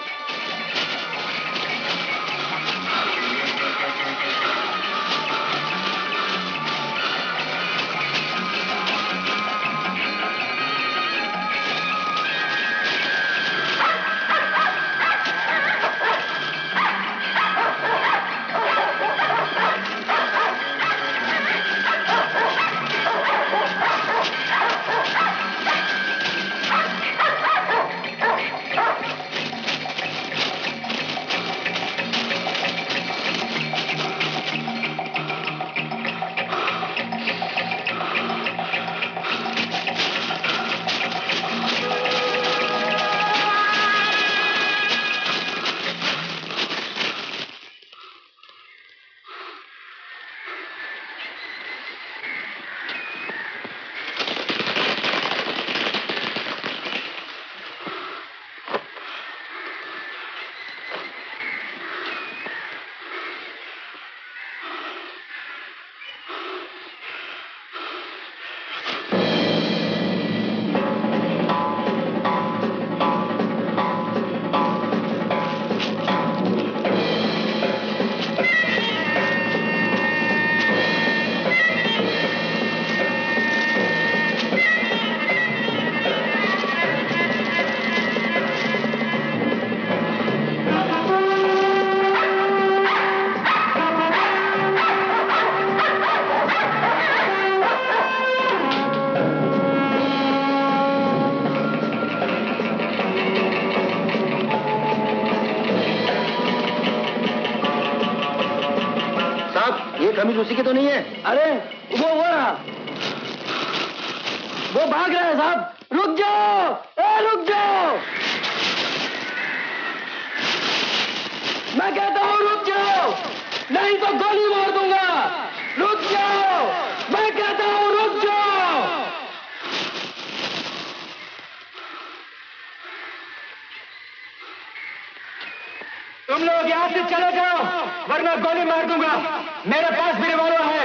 B: कमीज उसी की तो नहीं है? अरे वो रहा, वो भाग रहा है साहब। रुक जाओ, रुक जाओ, मैं कहता हूँ रुक जाओ, नहीं तो गोली मार दूंगा। रुक जाओ, मैं कहता हूँ रुक जाओ। तुम लोग यहाँ से चले जाओ, वरना गोली मार दूंगा। मेरे पास भी रिवॉल्वर है।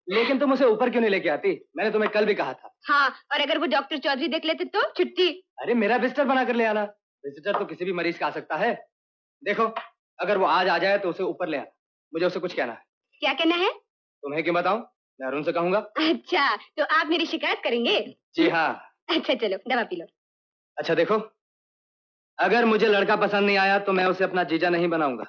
B: लेकिन तुम उसे ऊपर क्यों नहीं लेके आती? मैंने तुम्हें कल भी कहा था।
E: हाँ, और अगर वो डॉक्टर चौधरी देख लेते तो छुट्टी।
B: अरे मेरा विजिटर बना कर ले आना। विजिटर तो किसी भी मरीज का आ सकता है। देखो, अगर वो आज आ जाए तो उसे ऊपर ले आना। मुझे उसे कुछ कहना है।
E: क्या कहना है?
B: तुम्हें क्यों बताऊं? मैं अरुण से कहूंगा।
E: अच्छा, तो आप मेरी शिकायत करेंगे?
B: जी हाँ।
E: अच्छा चलो, दवा पी लो।
B: अच्छा देखो, अगर मुझे लड़का पसंद नहीं आया तो मैं उसे अपना जीजा नहीं बनाऊंगा।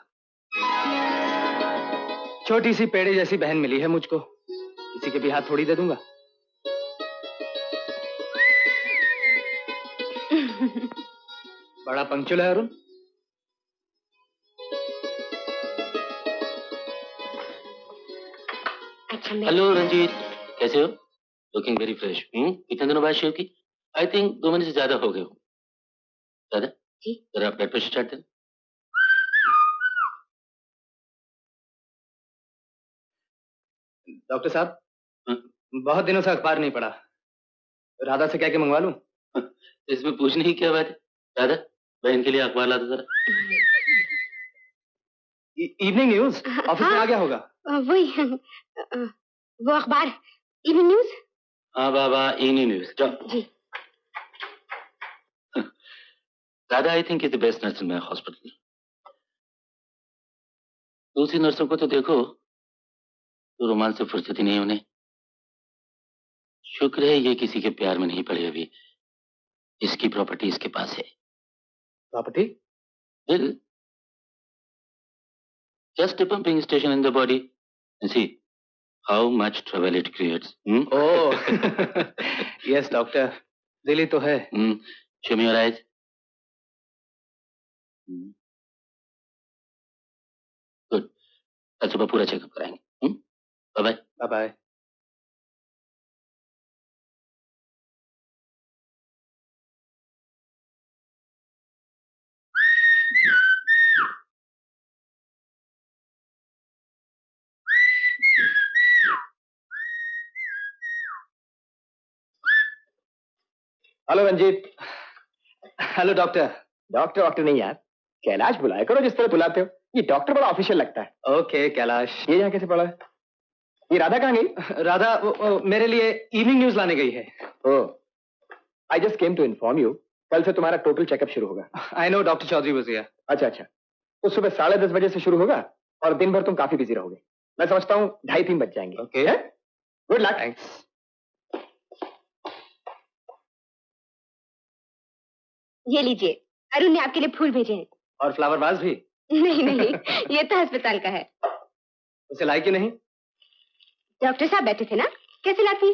B: छोटी सी पेड़े जैसी बहन मिली है मुझको, किसी के भी हाथ थोड़ी दे दूंगा। बड़ा पंक्चुअल है अरुण।
E: अच्छा
A: हेलो रंजीत, कैसे हो? Looking very fresh. कितने दिनों बाद शेव की? आई थिंक 2 महीने से ज्यादा हो गए हो। दादा
E: जी,
A: जरा ब्लड प्रेशर चेक दें।
B: डॉक्टर साहब, बहुत दिनों से अखबार नहीं पढ़ा, राधा से कह के मंगवा लूं?
A: इसमें पूछने की क्या बात है? दादा, बहन के लिए अखबार ला दो जरा।
B: इवनिंग न्यूज ऑफिस में आ गया होगा।
E: वही वो अखबार इवनिंग न्यूज।
A: हाँ बाबा, इवनिंग न्यूज। जाओ
E: जी।
A: दादा I think is the best nurse in my hospital. दूसरी नर्सों को तो देखो तो रोमांस से फुर्सत ही नहीं उन्हें। शुक्र है ये किसी के प्यार में नहीं पड़े अभी। इसकी प्रॉपर्टी इसके पास है।
B: प्रॉपर्टी?
A: दिल। Just a pumping station in the body and see how much trouble it creates.
B: Oh, yes doctor, दिल ही तो है।
A: Show me your eyes. Good. कल सुबह पूरा चेकअप कराएंगे। Bye bye.
B: Bye bye. Hello Ranjit. Hello doctor.
J: Doctor doctor नहीं यार, कैलाश बुलाया करो जिस तरह बुलाते हो। ये डॉक्टर बड़ा ऑफिशियल लगता है।
B: ओके कैलाश।
J: ये यहाँ कैसे पड़ा है? ये राधा कहाँ गई?
B: राधा वो मेरे लिए इवनिंग न्यूज लाने गई है।
J: Oh, I just came to inform you, कल से तुम्हारा टोटल चेकअप शुरू होगा।
B: I know doctor Chaudhary was here.
J: अच्छा अच्छा, तो सुबह 10:30 बजे से शुरू होगा और दिन भर तुम काफी बिजी रहोगे। मैं समझता हूँ 2:30-3 बज जाएंगे।
B: Okay,
J: good luck.
B: थैंक्स।
E: ये लीजिए, अरुण ने आपके लिए फूल भेजे हैं।
B: और फ्लावर वाज भी?
E: नहीं नहीं, ये तो अस्पताल का है।
B: उसे लाई कि नहीं?
E: डॉक्टर साहब बैठे थे ना, कैसे लाती?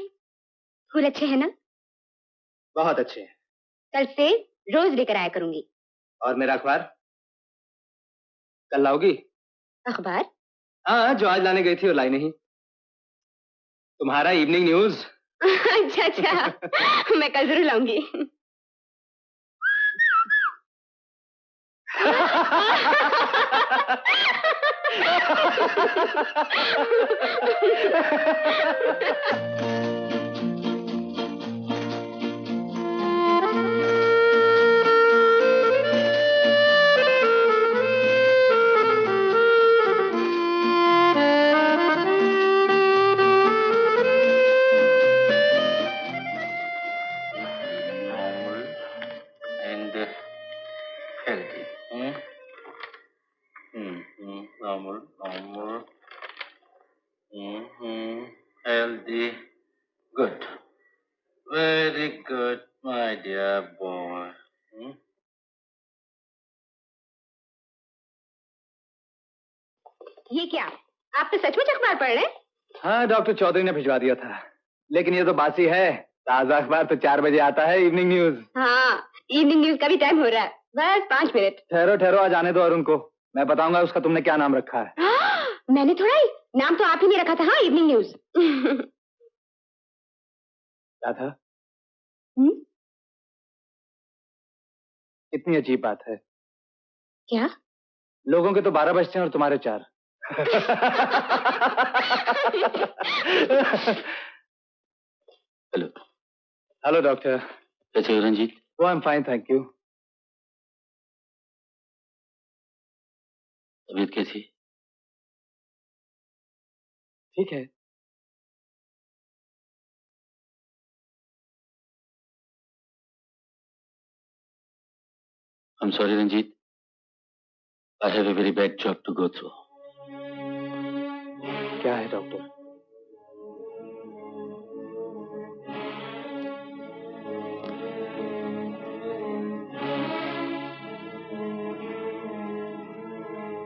E: फूल अच्छे हैं ना?
B: बहुत अच्छे हैं।
E: कल से रोज लेकर आया करूंगी।
B: और मेरा अखबार कल लाओगी?
E: अखबार?
B: हाँ, जो आज लाने गई थी वो लाई नहीं। तुम्हारा इवनिंग न्यूज।
E: अच्छा अच्छा, मैं कल जरूर लाऊंगी।
A: and healthy. Normal. Healthy. Good. Very good, my dear boy.
E: ये क्या, आप तो सचमुच अखबार पढ़ रहे हैं?
B: हाँ, डॉक्टर चौधरी ने भिजवा दिया था, लेकिन ये तो बासी है। ताजा अखबार तो 4 बजे आता है, इवनिंग न्यूज।
E: हाँ, इवनिंग न्यूज का भी टाइम हो रहा है, बस 5 मिनट।
B: ठहरो ठहरो, आज आने दो अरुण को, मैं बताऊंगा उसका तुमने क्या नाम रखा है।
E: मैंने थोड़ा ही, नाम तो आप ही ने रखा था। हाँ, इवनिंग न्यूज।
B: क्या था? कितनी अजीब बात है।
E: क्या?
B: लोगों के तो 12 बजते हैं और तुम्हारे 4।
A: हेलो।
B: Hello doctor.
A: कैसे हो रंजीत?
B: वो आई एम फाइन, थैंक यू।
A: तबीयत कैसी?
B: ठीक है।
A: I'm sorry, Ranjit. I have a very bad job to go through.
B: क्या है डॉक्टर?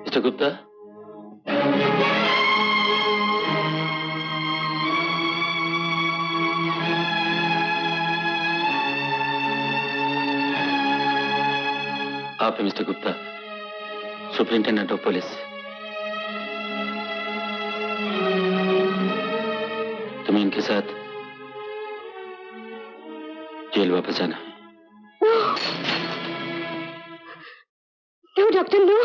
A: मिस्टर गुप्ता, आप हैं mister Gupta, superintendent of police. तुम्हें इनके साथ जेल वापस जाना है।
E: No doctor, no.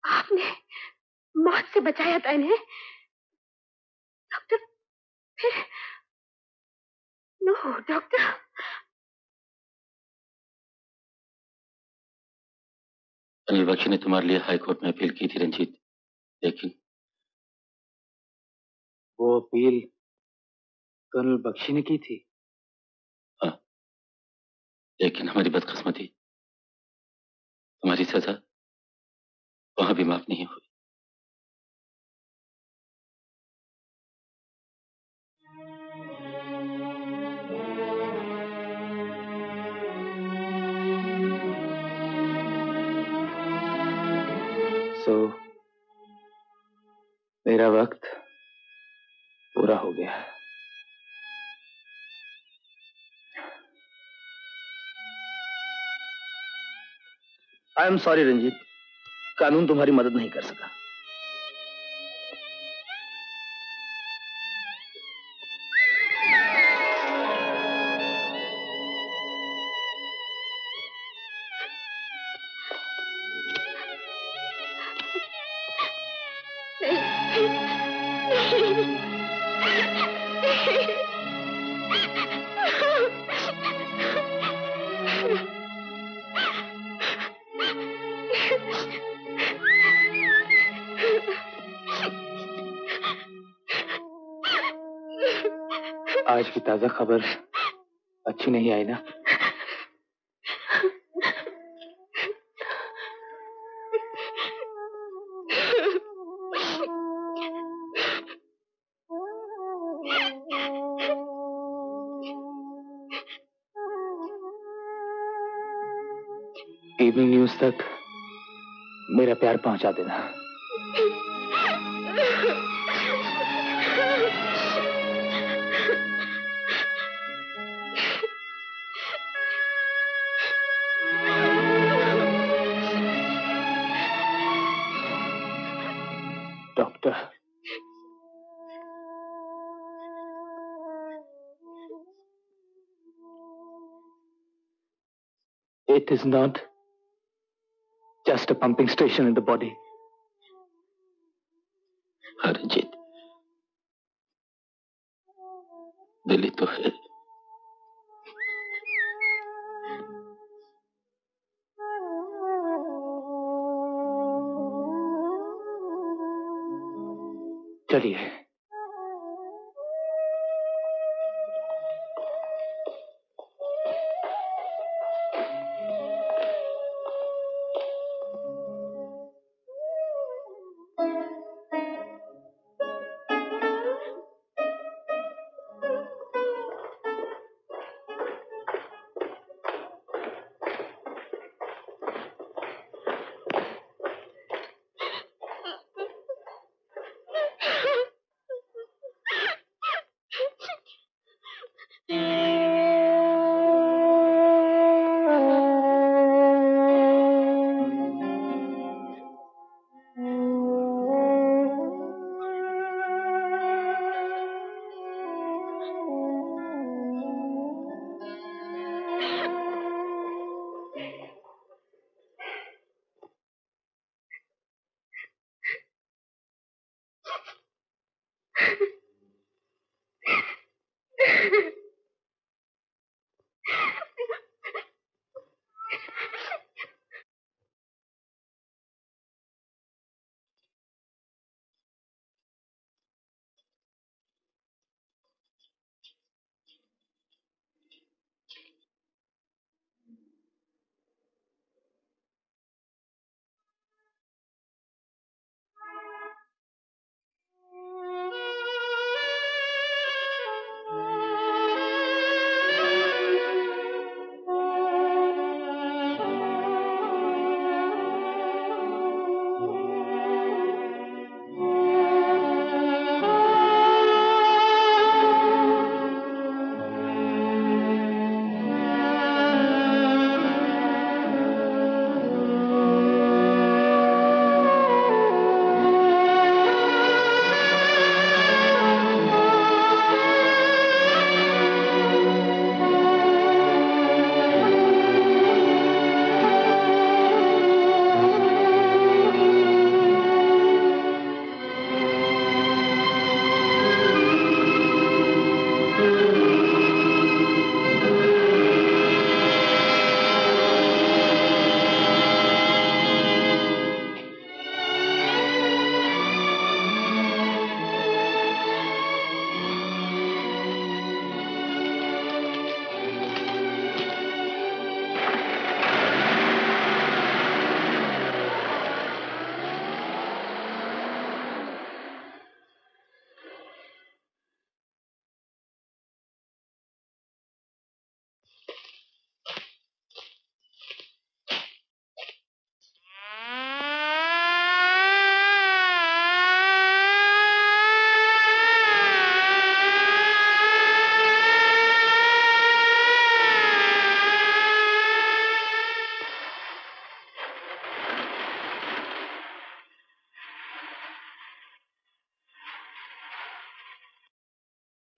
E: आपने मौत से बचाया था इन्हें डॉक्टर, फिर नो डॉक्टर।
A: अनिल बख्शी ने तुम्हारे लिए हाई कोर्ट में अपील की थी रंजीत, लेकिन
B: वो अपील कर्नल बख्शी ने की थी?
A: हाँ, लेकिन हमारी बदकिस्मती, तुम्हारी सजा वहां भी माफ नहीं हुई।
B: मेरा वक्त पूरा हो गया। आई एम सॉरी रंजीत, कानून तुम्हारी मदद नहीं कर सका।
J: आज की ताजा खबर अच्छी नहीं आई ना? इवनिंग न्यूज तक मेरा प्यार पहुंचा देना। Doctor, it is not just a pumping station in the body.
A: Ranjit, दिल ही तो है।
J: चलिए।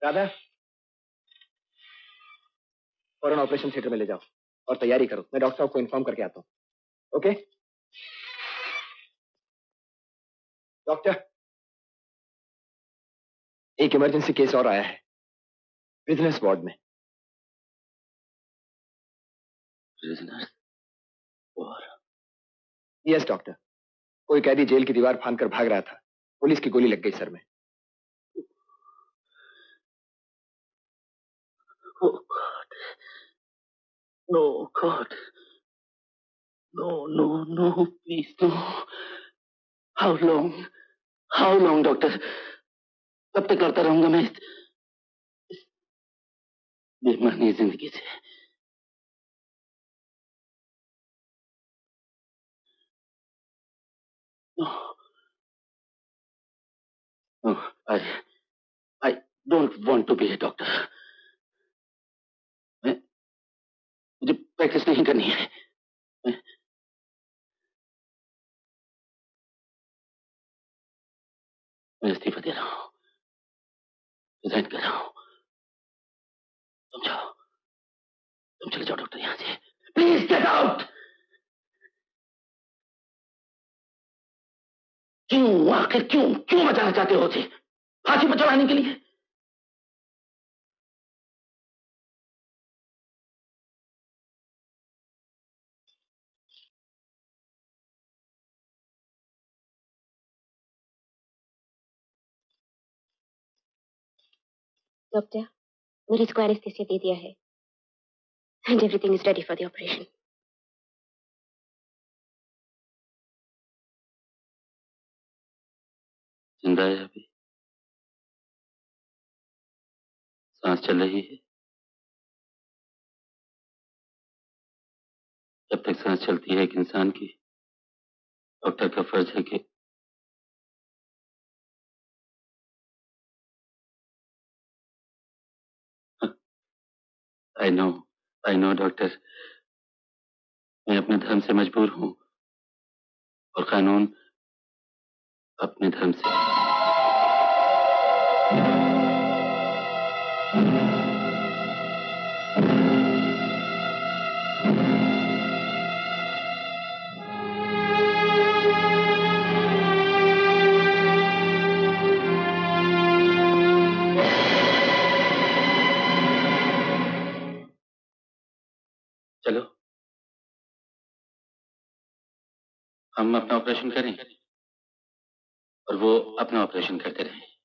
J: राधा, फौरन ऑपरेशन थिएटर में ले जाओ और तैयारी करो। मैं डॉक्टर साहब को इन्फॉर्म करके आता हूँ। ओके? डॉक्टर, एक इमरजेंसी केस और आया है बिजनेस वार्ड में।
A: बिजनेस?
J: यस डॉक्टर, कोई कैदी जेल की दीवार फांदकर भाग रहा था, पुलिस की गोली लग गई सर में।
A: Oh God. No, God. No, no, no, please, no. How long? How long, doctor? कब तक करता रहूंगा मैं इस बेमानी जिंदगी से? No, no, I don't want to be a doctor. मुझे प्रैक्टिस नहीं करनी है. मैं इस्तीफा दे रहा हूँ, रिजाइन कर रहा हूँ. तुम जाओ, तुम चले जाओ डॉक्टर यहाँ से. Please get out. क्यों, आखिर क्यों क्यों बचाना चाहते हो उसे? फांसी पर चढ़ाने के लिए?
E: डॉक्टर, मेरी इसको एनेस्थीसिया दे दिया है and everything is ready for the operation.
A: जिंदा है अभी, सांस चल रही है. जब तक सांस चलती है एक इंसान की, डॉक्टर का फर्ज है कि आई नो डॉक्टर, मैं अपने धर्म से मजबूर हूं और कानून अपने धर्म से. चलो हम अपना ऑपरेशन करें और वो अपना ऑपरेशन करते रहें.